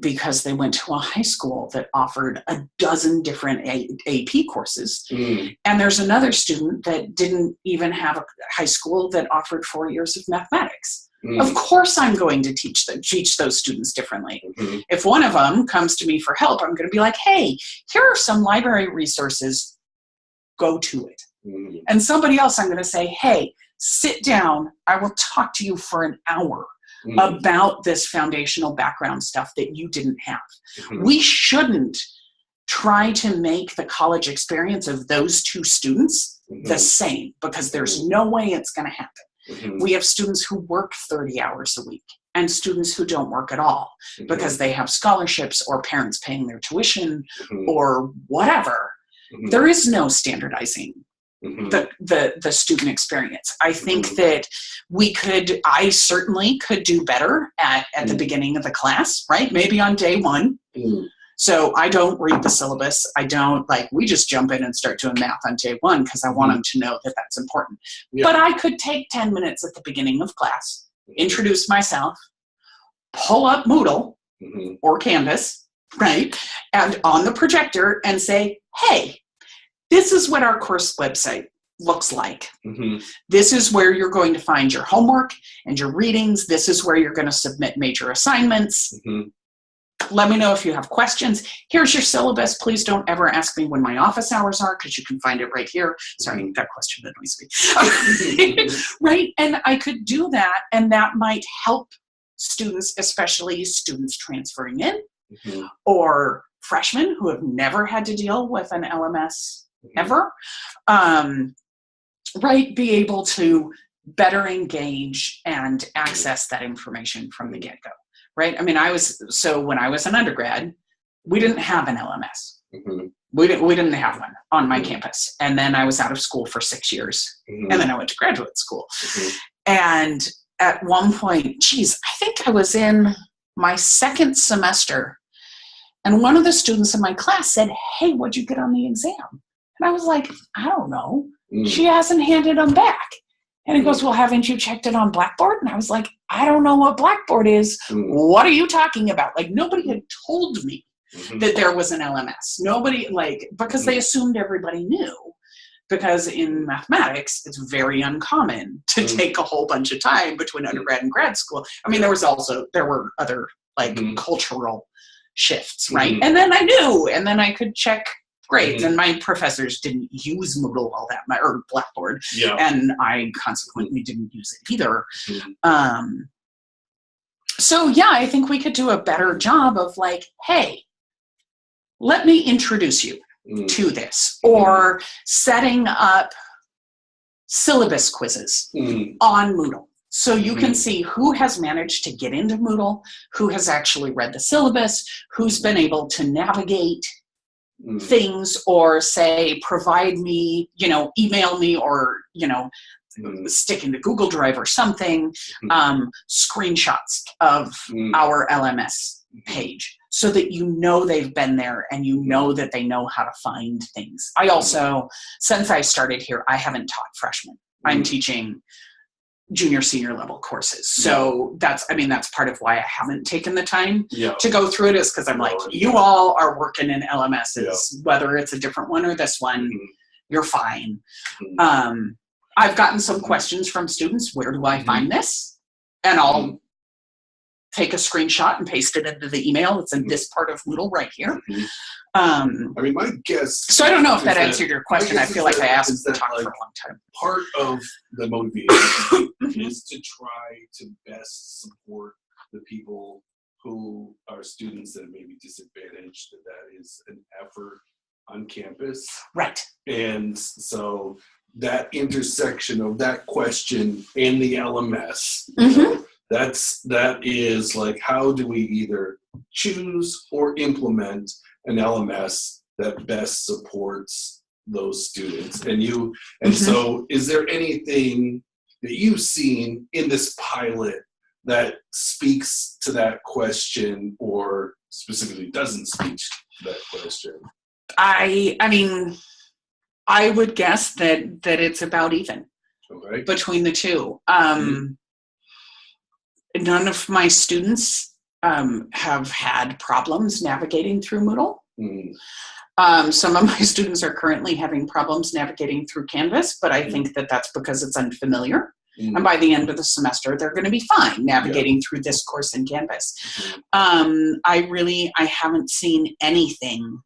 because they went to a high school that offered a dozen different AP courses. And there's another student that didn't even have a high school that offered 4 years of mathematics. Of course I'm going to teach those students differently. If one of them comes to me for help, I'm going to be like, hey, here are some library resources, go to it. And somebody else, I'm going to say, hey, sit down, I will talk to you for an hour about this foundational background stuff that you didn't have. We shouldn't try to make the college experience of those two students the same, because there's no way it's going to happen. We have students who work 30 hours a week and students who don't work at all because they have scholarships or parents paying their tuition or whatever. There is no standardizing the student experience. I think that I certainly could do better at the beginning of the class, right? Maybe on day one. So I don't read the syllabus. We just jump in and start doing math on day one because I want them to know that that's important. But I could take 10 minutes at the beginning of class, introduce myself, pull up Moodle or Canvas, right? And on the projector and say, hey, this is what our course website looks like. This is where you're going to find your homework and your readings. This is where you're going to submit major assignments. Let me know if you have questions. Here's your syllabus. Please don't ever ask me when my office hours are, because you can find it right here. Sorry, that question annoys me. Right? And I could do that, and that might help students, especially students transferring in or freshmen who have never had to deal with an LMS ever, right, be able to better engage and access that information from the get-go, right? I mean, when I was an undergrad, we didn't have an LMS. We didn't have one on my campus. And then I was out of school for 6 years. And then I went to graduate school. And at one point, I think I was in my second semester, and one of the students in my class said, hey, what'd you get on the exam? And I was like, I don't know. She hasn't handed them back. And he goes, well, haven't you checked it on Blackboard? And I was like, I don't know what Blackboard is. What are you talking about? Like, nobody had told me that there was an LMS. Nobody, because they assumed everybody knew. Because in mathematics, it's very uncommon to take a whole bunch of time between undergrad and grad school. I mean, there were other cultural shifts, right? And then I knew, and then I could check grades, and my professors didn't use Moodle all that much, or Blackboard, and I consequently didn't use it either. So yeah, I think we could do a better job of hey, let me introduce you to this, or setting up syllabus quizzes on Moodle. So you can see who has managed to get into Moodle, who has actually read the syllabus, who's been able to navigate things, or say, provide me, email me, or, stick into Google Drive or something, screenshots of our LMS page, so that they've been there and that they know how to find things. I also, since I started here, I haven't taught freshmen. I'm teaching junior, senior level courses. So that's part of why I haven't taken the time to go through it, is because I'm like, you all are working in LMSs, whether it's a different one or this one, you're fine. I've gotten some questions from students, where do I find this? And I'll take a screenshot and paste it into the email. It's in this part of Moodle right here. My guess. So I don't know if that answered your question. I feel like I asked to talk for a long time. Part of the motivation is to try to best support the people who are students that may be disadvantaged. That is an effort on campus. Right. And so that intersection of that question and the LMS, you know, that is like, how do we either choose or implement an LMS that best supports those students? And so is there anything that you've seen in this pilot that speaks to that question, or specifically doesn't speak to that question? I mean, I would guess that it's about even between the two. None of my students have had problems navigating through Moodle. Some of my students are currently having problems navigating through Canvas, but I think that that's because it's unfamiliar. And by the end of the semester, they're going to be fine navigating through this course in Canvas. I haven't seen anything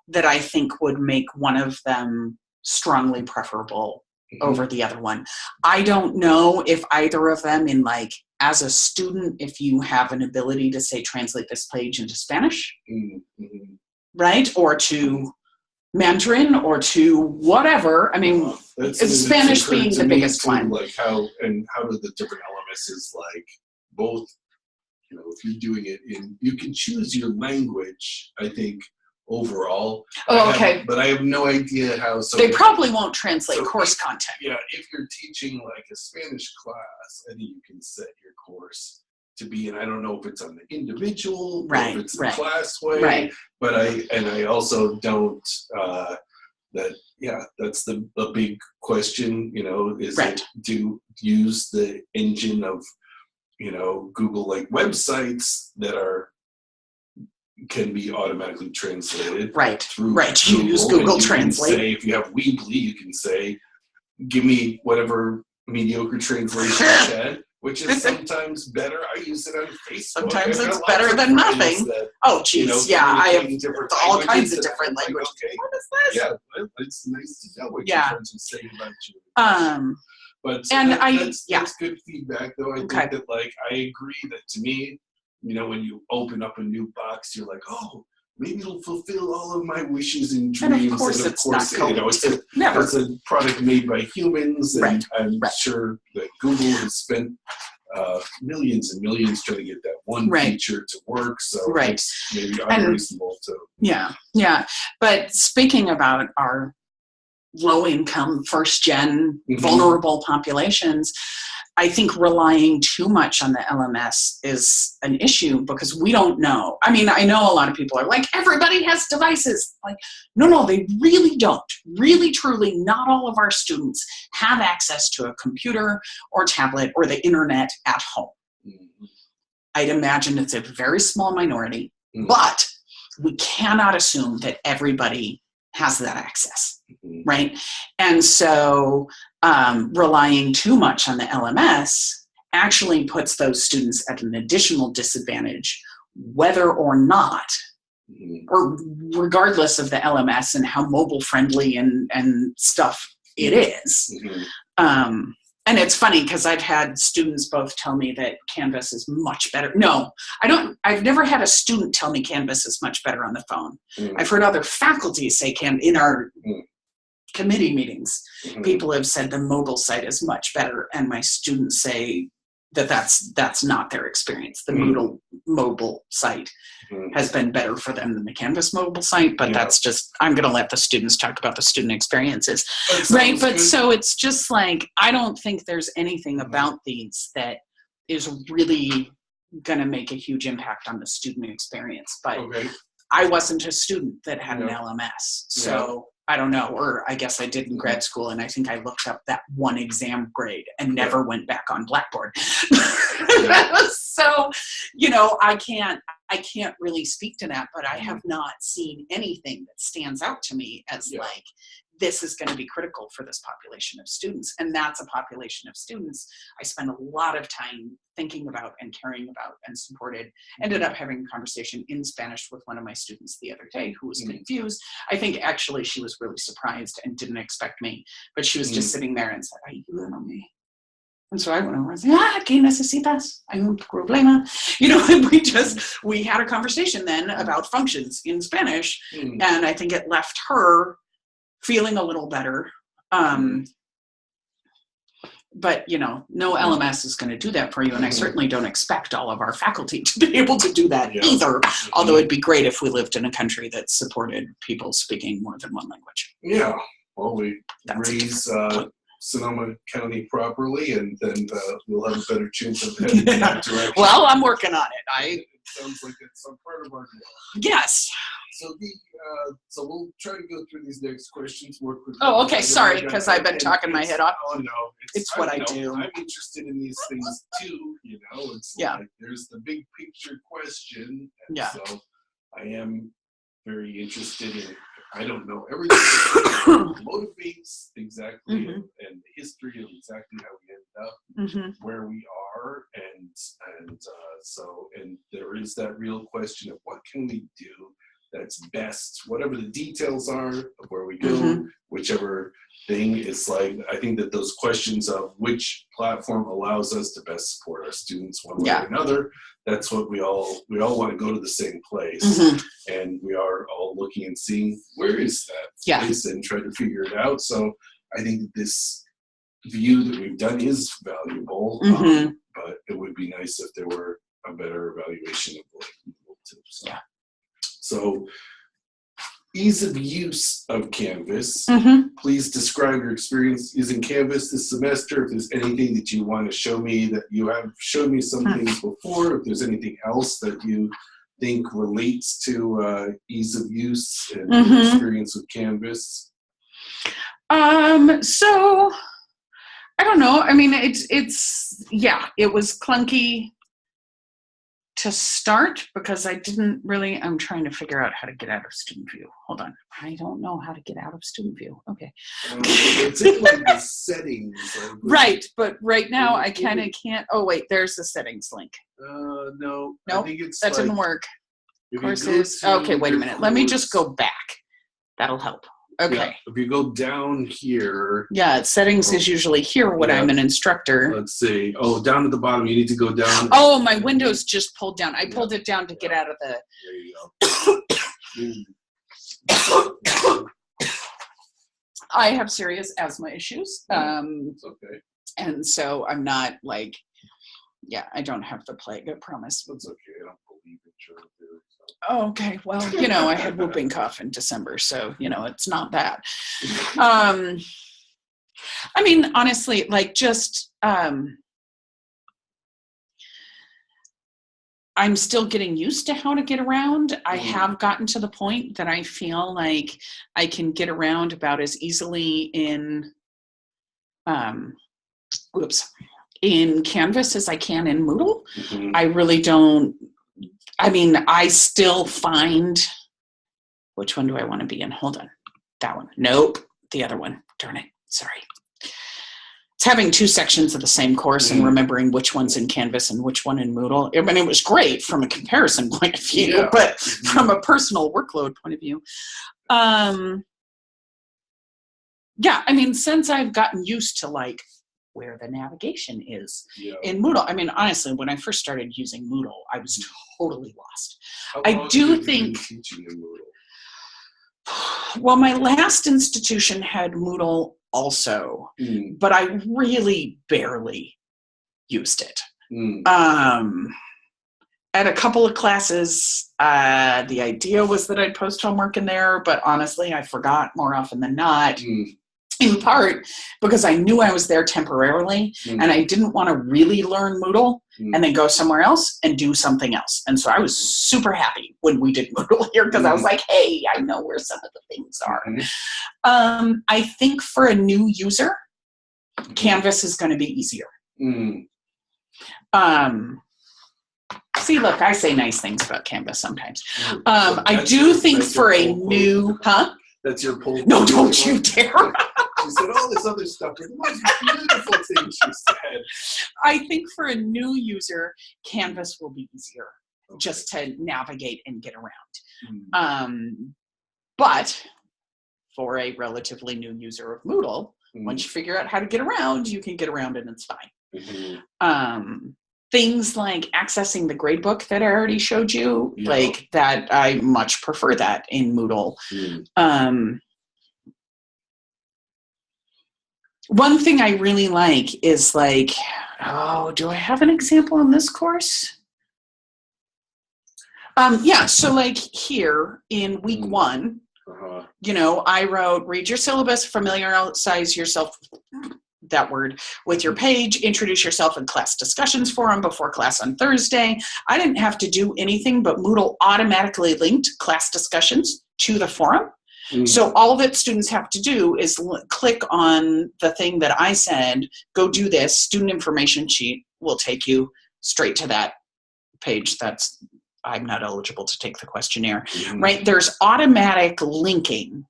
that I think would make one of them strongly preferable over the other one. I don't know if either of them, in like, as a student, if you have an ability to say, translate this page into Spanish, right? Or to Mandarin, or to whatever. I mean, Spanish being the biggest one. Like how do the different LMSs, like, both, you know, if you're doing it in, you can choose your language, I think, overall. But I have no idea how. So they probably won't translate course content. Yeah, if you're teaching like a Spanish class, I think you can set your course to be, and I don't know if it's on the individual or if it's the class way. But I also don't. That's a big question. You know, is it do use the engine of, you know, Google, like websites that can be automatically translated through Google. You use Google Translate. Say, if you have Weebly, you can say, give me whatever mediocre translation you can, which is sometimes better. I use it on Facebook. Sometimes it's better than nothing. I have all kinds of different languages. Okay. What is this? Yeah, it's nice to know what your friends are saying about you. But that's good feedback, though. I think that, like, I agree that, to me, you know, when you open up a new box, you're like, oh, maybe it'll fulfill all of my wishes and dreams. And of course, it's not going to. It's a product made by humans, and I'm sure that Google has spent millions and millions trying to get that one feature to work. So it's maybe unreasonable to. Yeah. But speaking about our low-income, first-gen, vulnerable populations, I think relying too much on the LMS is an issue, because we don't know. I mean, I know a lot of people are like, everybody has devices. Like, no, they really don't. Really, truly, not all of our students have access to a computer or tablet or the internet at home. I'd imagine it's a very small minority, but we cannot assume that everybody has that access, right? And so relying too much on the LMS actually puts those students at an additional disadvantage, whether or not, or regardless of the LMS and how mobile friendly and stuff it is. And it's funny, because I've had students both tell me that Canvas is much better. No, I've never had a student tell me Canvas is much better on the phone. I've heard other faculty say in our committee meetings, people have said the mobile site is much better, and my students say that that's not their experience. The Moodle mobile site has been better for them than the Canvas mobile site, but that's just, I'm going to let the students talk about the student experiences, right? But so it's just like, I don't think there's anything about these that is really going to make a huge impact on the student experience. But I wasn't a student that had an LMS, so I don't know, or I guess I did in grad school, and I think I looked up that one exam grade and never went back on Blackboard. So, you know, I can't really speak to that, but I have not seen anything that stands out to me as like, this is going to be critical for this population of students. And that's a population of students I spend a lot of time thinking about and caring about and supported. Ended up having a conversation in Spanish with one of my students the other day who was confused. I think actually she was really surprised and didn't expect me, but she was just sitting there and said, "Ayúdame on me." And so I went over and said, ¿qué necesitas? Hay un problema. You know, and we had a conversation then about functions in Spanish. And I think it left her feeling a little better but no LMS is going to do that for you, and I certainly don't expect all of our faculty to be able to do that either. Although it'd be great if we lived in a country that supported people speaking more than one language. Yeah, well, we raise Sonoma County properly, and then we'll have a better chance of heading in that direction. Well, I'm working on it. It sounds like it's some part of our goal. Yes. So we'll try to go through these next questions more quickly. Oh, okay. Sorry, because I've been talking my head off. Oh, no. It's what I do. I'm interested in these things too, It's like there's the big picture question. And so I am very interested in, I don't know everything that motivates exactly and the history of exactly how we ended up where we are. And there is that real question of what can we do that's best, whatever the details are of where we go, whichever thing is like, I think that those questions of which platform allows us to best support our students one way or another, that's what we all want to go to the same place. And we are all looking and seeing where is that place and try to figure it out. So I think that this view that we've done is valuable, but it would be nice if there were a better evaluation of Google too. So ease of use of Canvas. Please describe your experience using Canvas this semester. If there's anything that you want to show me, that you have shown me some things before, if there's anything else that you think relates to ease of use and experience with Canvas. So I don't know. I mean, it was clunky to start because I didn't really, I'm trying to figure out how to get out of student view. Hold on. I don't know how to get out of student view. Okay. It's in like the settings. Right. But right now I kind of can't. Oh, wait, there's the settings link. No. Nope. I think that didn't work. Courses. Okay, wait a minute. Let me just go back. That'll help. Okay. Yeah, if you go down here. Yeah, settings is usually here when I'm an instructor. Let's see. Oh, down at the bottom, you need to go down. Oh, my window's just pulled down. I pulled it down to get out of the. There you go. I have serious asthma issues. It's okay. And so I'm not like, I don't have the plague, I promise. That's okay. I don't believe in germ theory. Oh, okay. Well, I had whooping cough in December, so, it's not that. I mean, honestly, like just, I'm still getting used to how to get around. I have gotten to the point that I feel like I can get around about as easily in Canvas as I can in Moodle. I really don't. I mean, I still find, which one do I want to be in? Hold on. That one. Nope. The other one. Darn it. Sorry. It's having two sections of the same course and remembering which one's in Canvas and which one in Moodle. I mean, it was great from a comparison point of view, but from a personal workload point of view. I mean, since I've gotten used to like where the navigation is in Moodle. I mean, honestly, when I first started using Moodle, I was totally lost. I do think, teaching in Moodle? Well, my last institution had Moodle also, but I really barely used it. At a couple of classes, the idea was that I'd post homework in there, but honestly, I forgot more often than not. In part because I knew I was there temporarily and I didn't want to really learn Moodle and then go somewhere else and do something else. And so I was super happy when we did Moodle here because I was like, hey, I know where some of the things are. I think for a new user, Canvas is going to be easier. See, look, I say nice things about Canvas sometimes. I do think for a new, That's your pull. No, don't you dare. She said all this other stuff. The most beautiful thing she said. I think for a new user, Canvas will be easier just to navigate and get around. But for a relatively new user of Moodle, once you figure out how to get around, you can get around and it's fine. Things like accessing the gradebook that I already showed you, like that, I much prefer that in Moodle. One thing I really like is like, oh, do I have an example in this course? Yeah, so like here in week 1, you know, I wrote, read your syllabus, familiarize yourself, that word, with your page, introduce yourself in class discussions forum before class on Thursday. I didn't have to do anything, but Moodle automatically linked class discussions to the forum. So all that students have to do is click on the thing that I said, go do this, student information sheet will take you straight to that page. That's, I'm not eligible to take the questionnaire, right? There's automatic linking,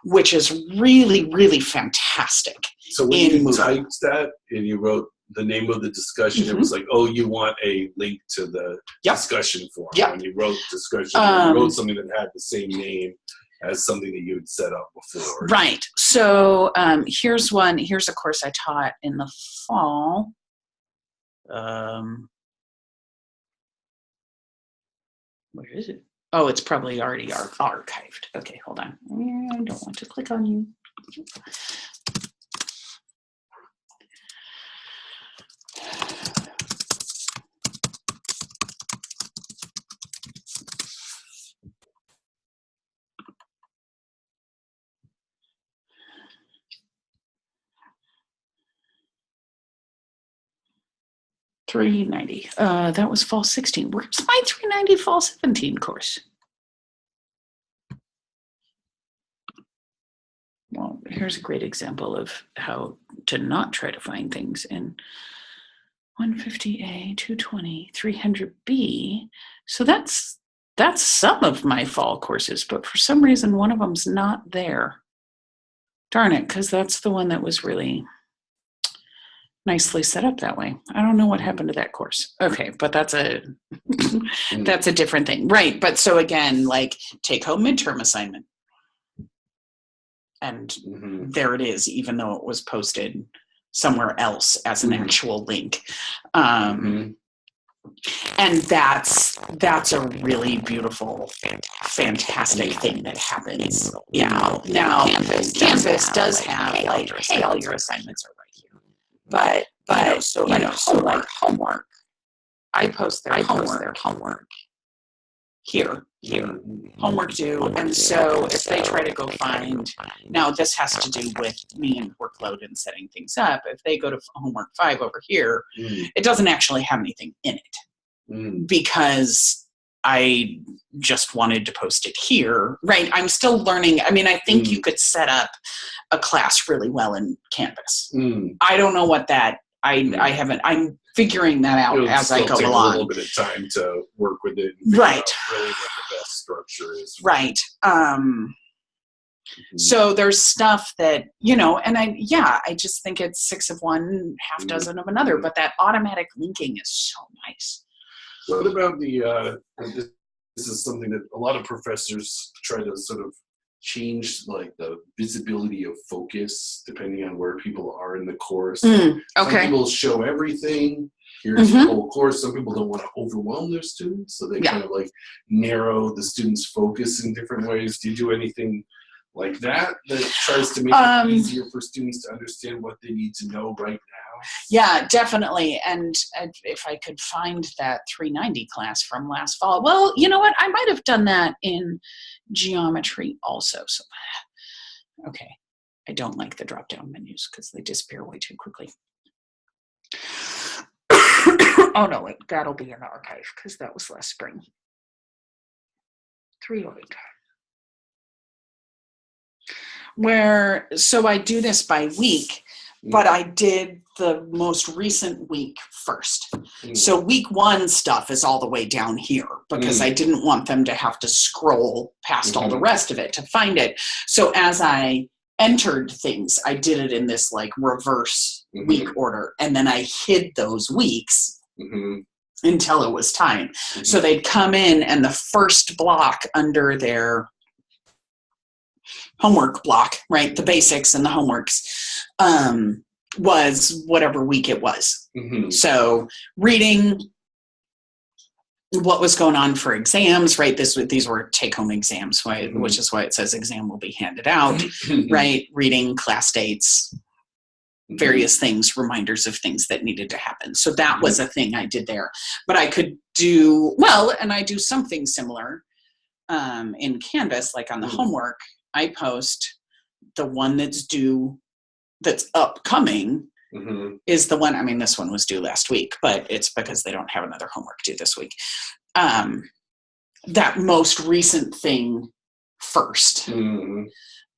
which is really, really fantastic. So when you typed that and you wrote the name of the discussion, it was like, oh, you want a link to the discussion forum. When you wrote discussion, you wrote something that had the same name as something that you had set up before. Right. So here's a course I taught in the fall. Where is it? Oh, it's probably already archived. Okay, hold on. I don't want to click on you. $390. That was fall 16. Where's my $390 fall 17 course? Well, here's a great example of how to not try to find things in 150A, 220, 300B. So that's some of my fall courses, but for some reason, one of them's not there. Darn it, because that's the one that was really nicely set up that way. I don't know what happened to that course. Okay, but that's a that's a different thing. Right, but so again, like take home midterm assignment. And there it is, even though it was posted somewhere else as an actual link. And that's a really beautiful, fantastic thing that happens. Now Canvas does have like, hey, all your assignments are right here. But homework. I post their homework here. Homework due. And so if they try to go find, now this has to do with me and workload and setting things up. If they go to homework 5 over here, it doesn't actually have anything in it because I just wanted to post it here, right? I'm still learning. I mean, I think you could set up a class really well in Canvas. I don't know what that, I haven't, I'm figuring that out as I go along. It'll take a little bit of time to work with it and figure out really what the best structure is. Right. So there's stuff that, you know, and I just think it's 6 of one, half dozen of another, but that automatic linking is so nice. What about this is something that a lot of professors try to sort of change, like the visibility of focus depending on where people are in the course. Some people show everything. Here's the whole course. Some people don't want to overwhelm their students, so they kind of like narrow the students' focus in different ways. Do you do anything like that tries to make it easier for students to understand what they need to know right now? Yeah, definitely. And if I could find that 390 class from last fall, well, you know what? I might have done that in geometry also. So, okay. I don't like the drop-down menus because they disappear way too quickly. Oh, no, that'll be in the archive because that was last spring. 308. So I do this by week, but I did the most recent week first. So week 1 stuff is all the way down here because I didn't want them to have to scroll past all the rest of it to find it. So as I entered things, I did it in this like reverse week order, and then I hid those weeks until it was time. So they'd come in, and the first block under their homework block, right, the basics and the homeworks, was whatever week it was. So reading what was going on for exams, right? These were take-home exams, which is why it says exam will be handed out, right? Reading class dates, various things, reminders of things that needed to happen. So that was a thing I did there. But I could do, and I do something similar in Canvas, like on the homework, I post the one that's due, that's upcoming, is the one, I mean, this one was due last week, but it's because they don't have another homework due this week. That most recent thing first. And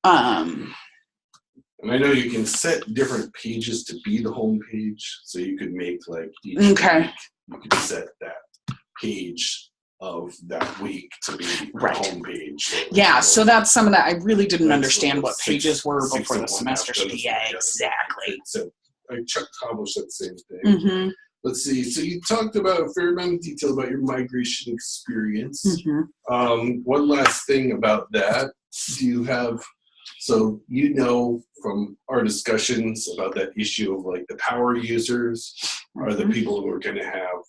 I know you can set different pages to be the home page, so you could make like each week, you could set that page of that week to be the home page. Yeah, so that's some of that. I really didn't understand what pages were before the semester. Yeah, exactly. So I accomplished that same thing. Let's see. So you talked about a fair amount of detail about your migration experience. One last thing about that. Do you have, so you know from our discussions about that issue of like the power users are the people who are going to have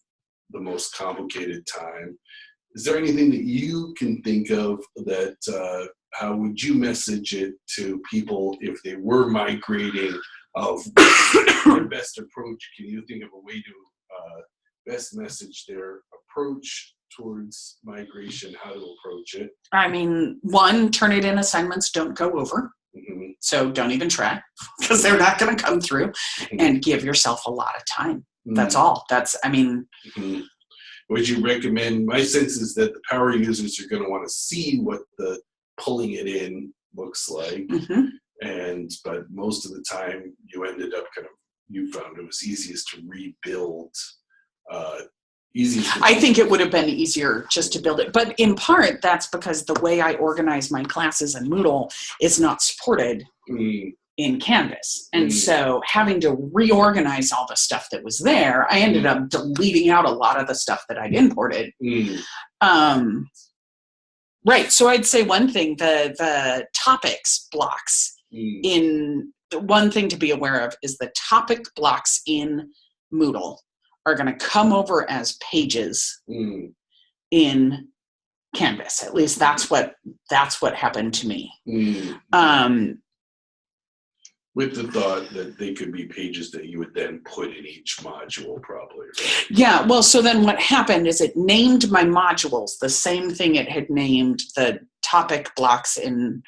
the most complicated time. Is there anything that you can think of that, how would you message it to people if they were migrating of their best approach? Can you think of a way to best message their approach towards migration, how to approach it? I mean, one, turn it in assignments, don't go over. So don't even try, because they're not going to come through, and give yourself a lot of time. That's all. That's, I mean. Would you recommend, my sense is that the power users are going to want to see what the pulling it in looks like. But most of the time you ended up you found it was easiest to rebuild. I think it would have been easier just to build it. But in part, that's because the way I organize my classes in Moodle is not supported in Canvas. And so having to reorganize all the stuff that was there, I ended up deleting out a lot of the stuff that I'd imported. Right. So I'd say one thing, the topics blocks one thing to be aware of is the topic blocks in Moodle are going to come over as pages in Canvas. At least that's what happened to me. With the thought that they could be pages that you would then put in each module, probably. Right? Yeah, well, so then what happened is it named my modules the same thing it had named the topic blocks in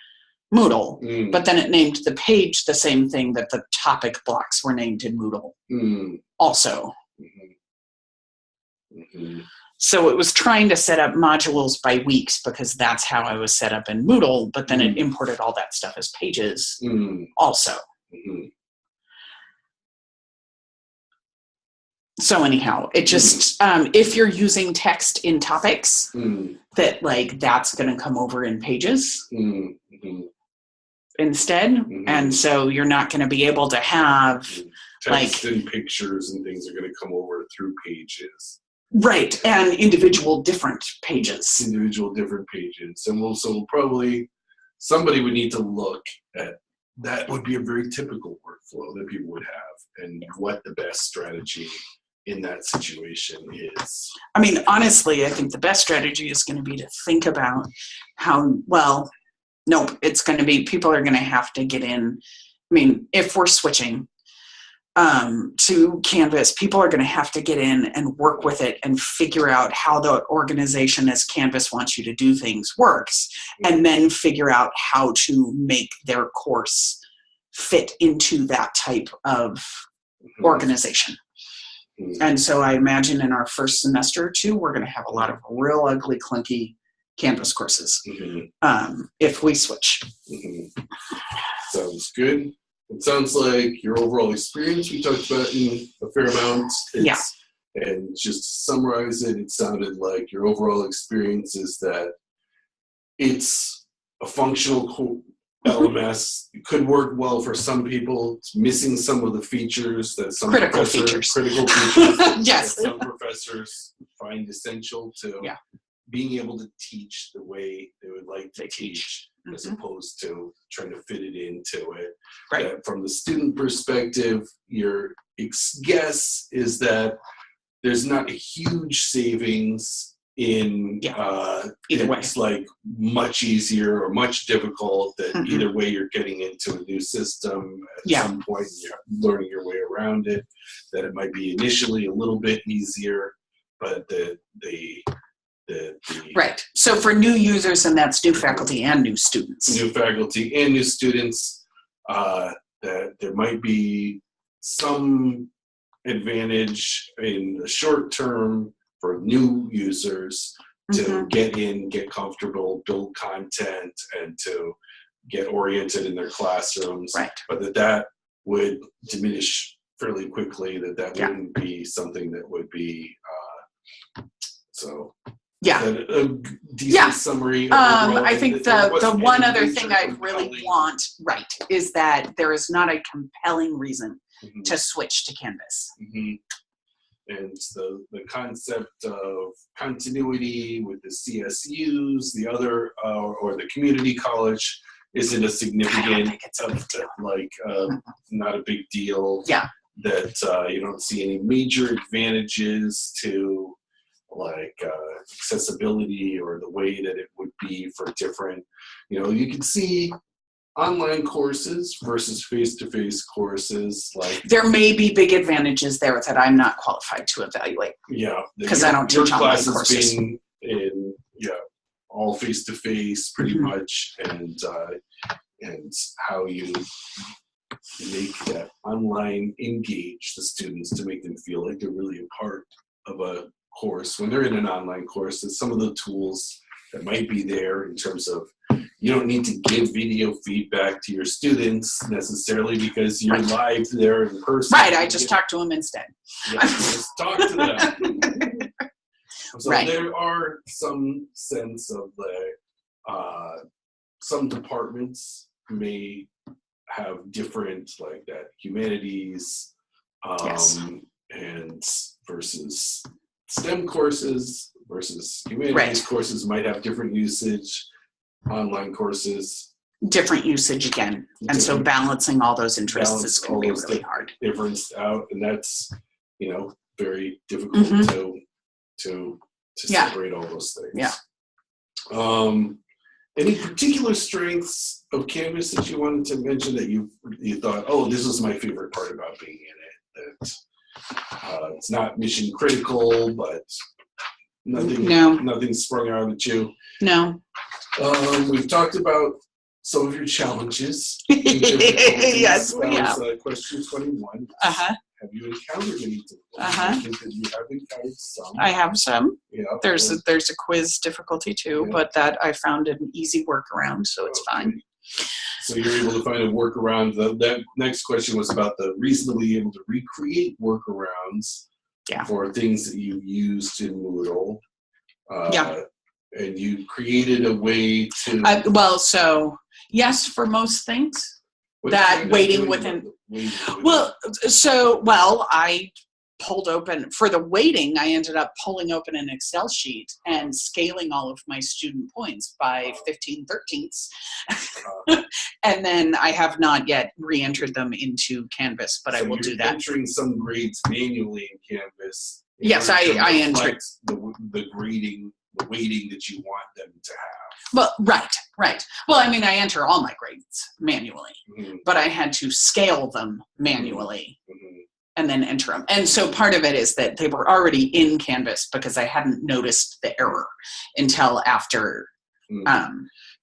Moodle, but then it named the page the same thing that the topic blocks were named in Moodle also. So it was trying to set up modules by weeks because that's how I was set up in Moodle, but then it imported all that stuff as pages also. So anyhow, it just, if you're using text in topics, that like that's going to come over in pages instead. And so you're not going to be able to have text and pictures and things are going to come over through pages. Right, and individual different pages. Individual different pages. And so probably somebody would need to look at that. Would be a very typical workflow that people would have, and what the best strategy in that situation is. I mean, honestly, I think the best strategy is going to be to think about how, it's going to be, people are going to have to get in. I mean, if we're switching to Canvas, people are going to have to get in and work with it and figure out how the organization as Canvas wants you to do things works, and then figure out how to make their course fit into that type of organization. And so I imagine in our first semester or two, we're going to have a lot of real ugly, clunky Canvas courses if we switch. Sounds good. It sounds like your overall experience we talked about in a fair amount. And just to summarize it, it sounded like your overall experience is that it's a functional LMS. It could work well for some people. It's missing some of the features that some critical features yes. that some professors find essential to being able to teach the way they would like to teach. As opposed to trying to fit it into it. Right. From the student perspective, your guess is that there's not a huge savings in either way. It's like much easier or much difficult that either way you're getting into a new system at some point and you're learning your way around it, that it might be initially a little bit easier, but the right. So for new users, and that's new faculty and new students. New faculty and new students, that there might be some advantage in the short term for new users to get in, get comfortable, build content, and to get oriented in their classrooms. Right. But that would diminish fairly quickly, that wouldn't be something that would be a decent summary. I think the one other thing I really want, is that there is not a compelling reason to switch to Canvas. And the concept of continuity with the CSUs, the other, or the community college isn't a significant, not a big deal. Yeah. That you don't see any major advantages to accessibility or the way that it would be for different, you can see online courses versus face-to-face courses. There may be big advantages there that I'm not qualified to evaluate. Yeah, because I don't teach online courses. Being in all face-to-face pretty much, and how you make that online engage the students to make them feel like they're really a part of a course when they're in an online course, and some of the tools that might be there in terms of you don't need to give video feedback to your students necessarily because you're live there in person. Right, I just talk to them instead. Yeah, just talk to them. So there are some sense of some departments may have different that humanities and versus STEM courses versus humanities courses might have different usage. Online courses, different usage again, and so balancing all those interests is going to be really hard. Difference out, and that's very difficult to separate all those things. Yeah. Any particular strengths of Canvas that you wanted to mention that you thought, this was my favorite part about being in it? That it's not mission critical, but nothing sprung out at you. No. We've talked about some of your challenges. Yes, we have. Question 21. Have you encountered any difficulties? I think that you have encountered some. I have some. Yeah. There's a quiz difficulty too, but that I found an easy workaround, so it's fine. So you're able to find a workaround. That next question was about the reasonably able to recreate workarounds for things that you used in Moodle. And you created a way to... yes, for most things. I pulled open, for the weighting, I ended up pulling open an Excel sheet and scaling all of my student points by 15/13. And then I have not yet re-entered them into Canvas, but I will do that. Entering some grades manually in Canvas. Yes, I entered the grading, the weighting that you want them to have. Well, right. Well, I mean, I enter all my grades manually, but I had to scale them manually and then enter them. And so part of it is that they were already in Canvas because I hadn't noticed the error until after. Are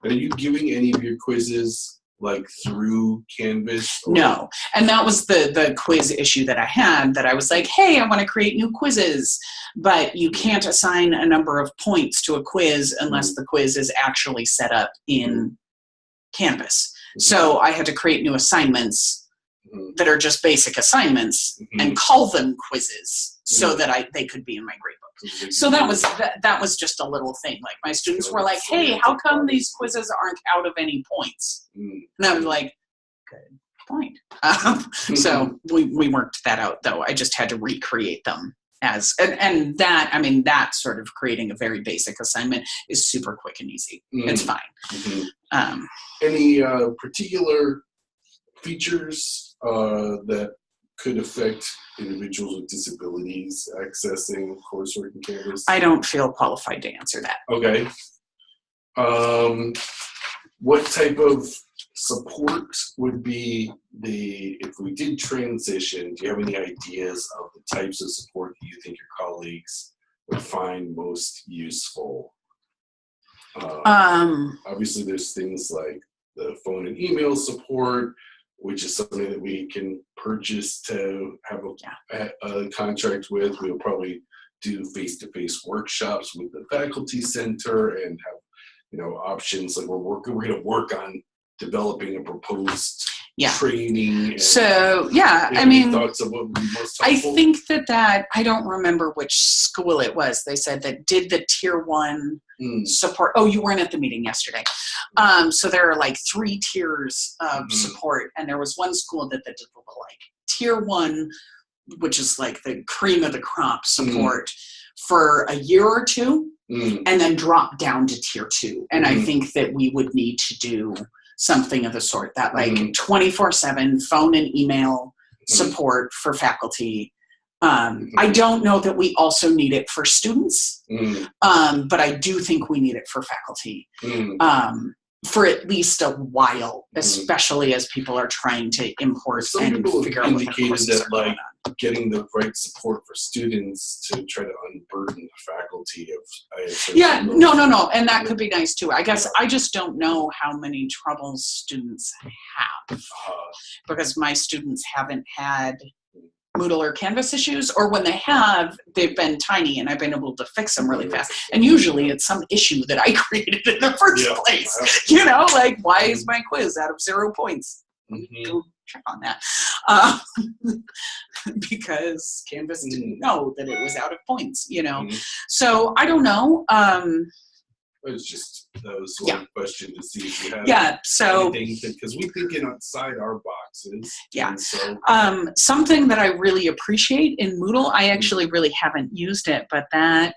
you giving any of your quizzes through Canvas? No. And that was the quiz issue that I had, that I was like, hey, I want to create new quizzes, but you can't assign a number of points to a quiz unless the quiz is actually set up in Canvas. So I had to create new assignments that are just basic assignments and call them quizzes so that they could be in my gradebook. So that was just a little thing. My students were like, hey, how come these quizzes aren't out of any points? And I was like, good point. So we worked that out, though. I just had to recreate them and that sort of creating a very basic assignment is super quick and easy. It's fine. Any particular features that could affect individuals with disabilities accessing coursework in Canvas? I don't feel qualified to answer that. Okay. What type of support would be if we did transition, do you have any ideas of the types of support that you think your colleagues would find most useful? Obviously, there's things like the phone and email support, which is something that we can purchase to have a contract with. We'll probably do face-to-face workshops with the faculty center and have options like we're going to work on developing a proposed training. So thoughts of what would be most helpful? I think that I don't remember which school it was. They said that did the tier 1 support. Oh, you weren't at the meeting yesterday. So there are like 3 tiers of support, and there was one school that did like tier 1, which is like the cream of the crop support for a year or 2. And then drop down to tier 2. And I think that we would need to do something of the sort that like 24/7 phone and email support for faculty. I don't know that we also need it for students, but I do think we need it for faculty for at least a while, especially as people are trying to import and figure out what the courses are going on. Getting the right support for students to try to unburden the faculty of no, and that could be nice too. I guess I just don't know how many troubles students have because my students haven't had Moodle or Canvas issues, or when they have, they've been tiny and I've been able to fix them really fast. And usually it's some issue that I created in the first place. Like, why is my quiz out of 0 points? Go check on that. Because Canvas didn't know that it was out of points, So I don't know. It was one question to see if you have anything, because we think outside our boxes. So. Something that I really appreciate in Moodle, I actually really haven't used it, but that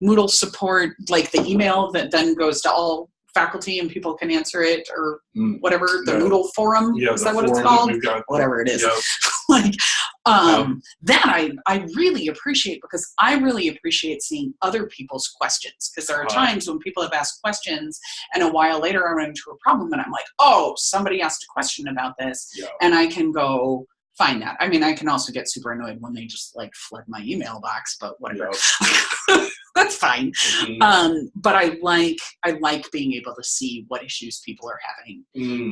Moodle support, like the email that then goes to all faculty and people can answer it or whatever, the Moodle forum, is that what it's called? Whatever it is. That I really appreciate, because I really appreciate seeing other people's questions, because there are times when people have asked questions and a while later I run into a problem and I'm like, oh, somebody asked a question about this, and I can go find that. I mean, I can also get super annoyed when they just like flood my email box, but whatever. That's fine. But I like being able to see what issues people are having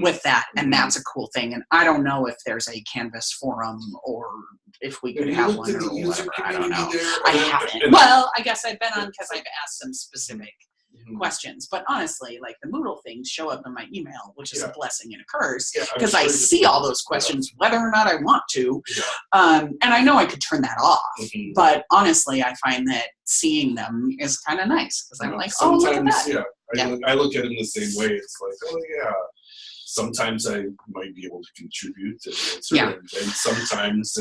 with that, and that's a cool thing. And I don't know if there's a Canvas forum or if we could have one or whatever. I don't know. I haven't. Well, I guess I've been on because I've asked some specific questions, but honestly, like the Moodle things show up in my email, which is a blessing and a curse, because I see all those questions whether or not I want to, and I know I could turn that off, but honestly I find that seeing them is kind of nice, because I'm like, oh, look at that. I look at them the same way. It's like, oh yeah, sometimes I might be able to contribute to the answer, and sometimes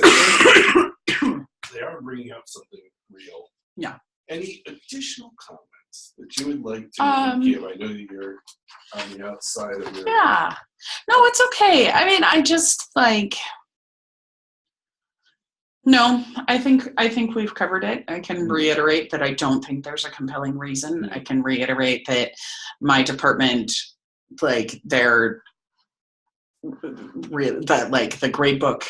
they are bringing up something real. Any additional comments that you would like to give? I know that you're on the outside of your... No, it's okay. I mean, I just like... No, I think we've covered it. I can reiterate that I don't think there's a compelling reason. I can reiterate that my department, like, the gradebook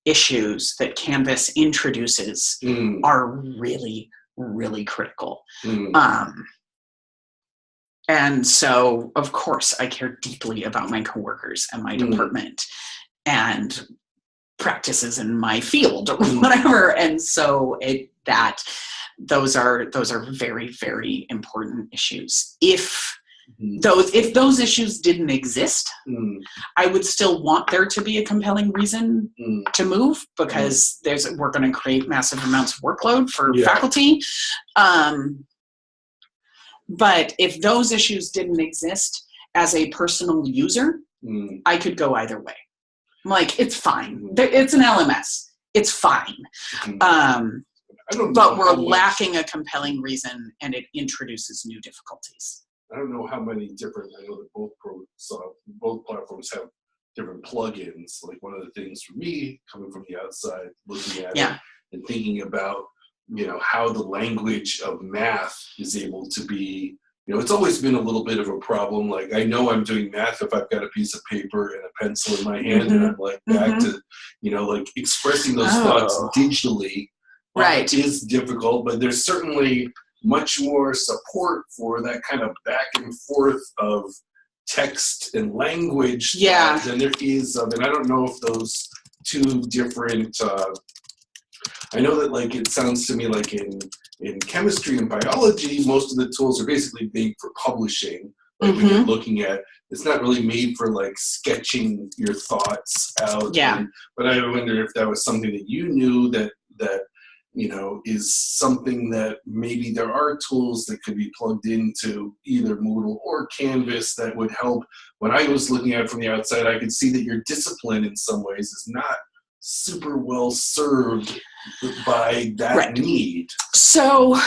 issues that Canvas introduces are really, really critical. And so, of course, I care deeply about my coworkers and my department and practices in my field or whatever. And so those are very, very important issues. If those issues didn't exist, I would still want there to be a compelling reason to move, because we're going to create massive amounts of workload for faculty. But if those issues didn't exist, as a personal user, I could go either way. I'm like, it's fine. It's an LMS. It's fine. But we're lacking a compelling reason, and it introduces new difficulties. I don't know how many different, I know that both platforms have different plugins. Like one of the things for me, coming from the outside, looking at it and thinking about, how the language of math is able to be, it's always been a little bit of a problem. Like I know I'm doing math if I've got a piece of paper and a pencil in my hand, and I'm like back to, like expressing those thoughts digitally is difficult, but there's certainly much more support for that kind of back and forth of text and language than there is of, and I don't know if those two different, I know that like it sounds to me like in chemistry and biology, most of the tools are basically made for publishing. Like when you're looking at, it's not really made for like sketching your thoughts out. But I wonder if that was something that you knew that is something that maybe there are tools that could be plugged into either Moodle or Canvas that would help. When I was looking at it from the outside, I could see that your discipline in some ways is not super well served by that need. So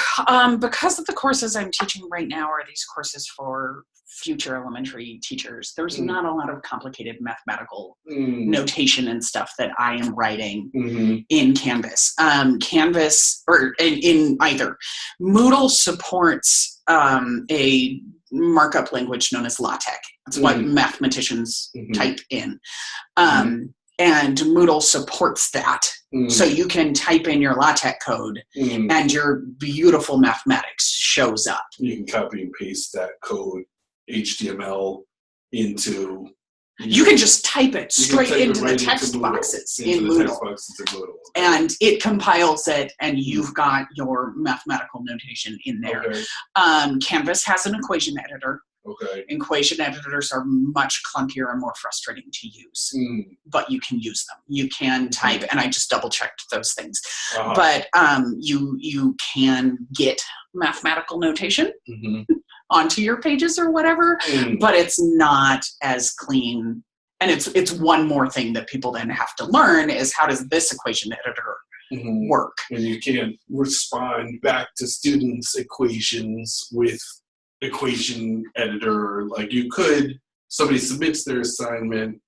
because of the courses I'm teaching right now are these courses for future elementary teachers, there's not a lot of complicated mathematical notation and stuff that I am writing in Canvas. Canvas, or in either. Moodle supports a markup language known as LaTeX. That's what mathematicians type in. And Moodle supports that. So you can type in your LaTeX code and your beautiful mathematics shows up. You can copy and paste that code, HTML, into... You can just type it straight into the text boxes in Moodle. And it compiles it, and you've got your mathematical notation in there. Canvas has an equation editor. Equation editors are much clunkier and more frustrating to use, but you can use them. You can type, and I just double checked those things. But you can get mathematical notation onto your pages or whatever, but it's not as clean. And it's one more thing that people then have to learn is how does this equation editor work? And you can't respond back to students' equations with equation editor. Like you could, somebody submits their assignment,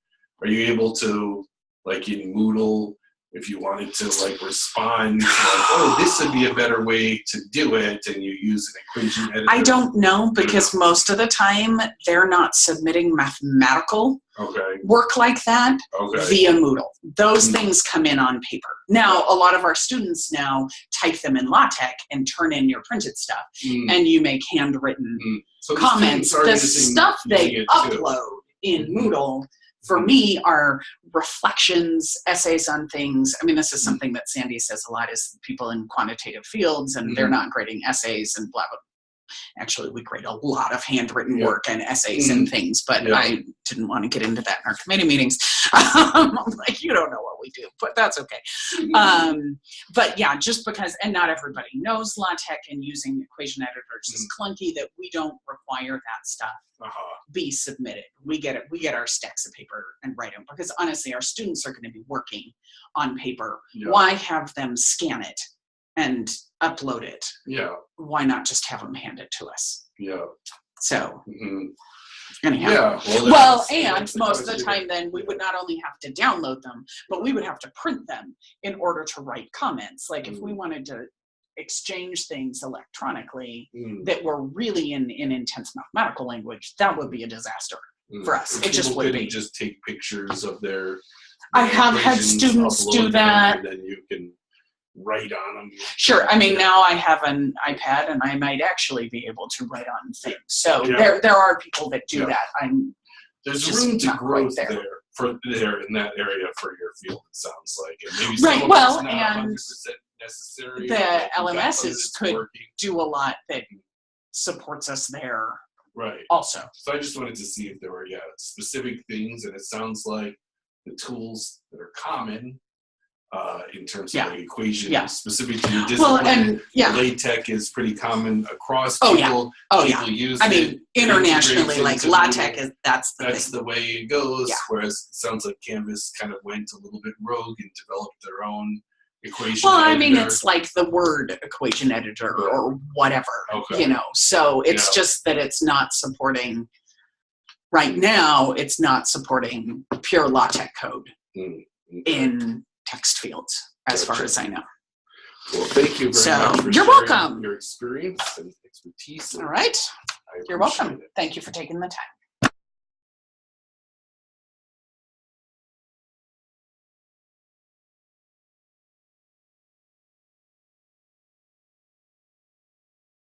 are you able to, like in Moodle, if you wanted to like respond to like, oh, this would be a better way to do it, and you use an equation editor? I don't know, because most of the time they're not submitting mathematical work like that via Moodle. Those things come in on paper. Now, a lot of our students now type them in LaTeX and turn in your printed stuff, and you make handwritten comments. The stuff they upload in Moodle, for me, are reflections, essays on things. I mean, this is something that Sandy says a lot, is people in quantitative fields, and they're not grading essays and blah, blah. Actually, we grade a lot of handwritten work and essays and things, but I didn't want to get into that in our committee meetings. I'm like, you don't know what we do, but that's okay. But yeah, just because, and not everybody knows LaTeX, and using equation editors is clunky, that we don't require that stuff be submitted. We get our stacks of paper and write them, because honestly, our students are going to be working on paper. Why have them scan it and upload it? Why not just have them hand it to us? So anyhow, and most of the time then we would not only have to download them, but we would have to print them in order to write comments. Like if we wanted to exchange things electronically that were really in intense mathematical language, that would be a disaster for us. It just would be. Just take pictures of their I have had students do that. And then you can write on them. Sure. I mean, now I have an iPad, and I might actually be able to write on things. So there are people that do that. There's room to growth there in that area for your field, it sounds like. And maybe some of it's not 100% necessary. The LMSs could do a lot that supports us there also. So I just wanted to see if there were specific things, and it sounds like the tools that are common in terms of like equation specific to your discipline. LaTeX is pretty common across people. People use it. I mean, internationally, like LaTeX is that's the way it goes. Whereas it sounds like Canvas kind of went a little bit rogue and developed their own equation editor. I mean, it's like the Word equation editor or whatever, you know. So it's just that it's not supporting Right now, it's not supporting pure LaTeX code in text fields, as far as I know. Well, thank you very much for you're sharing welcome. your experience and expertise. All right. You're welcome. Thank you for taking the time.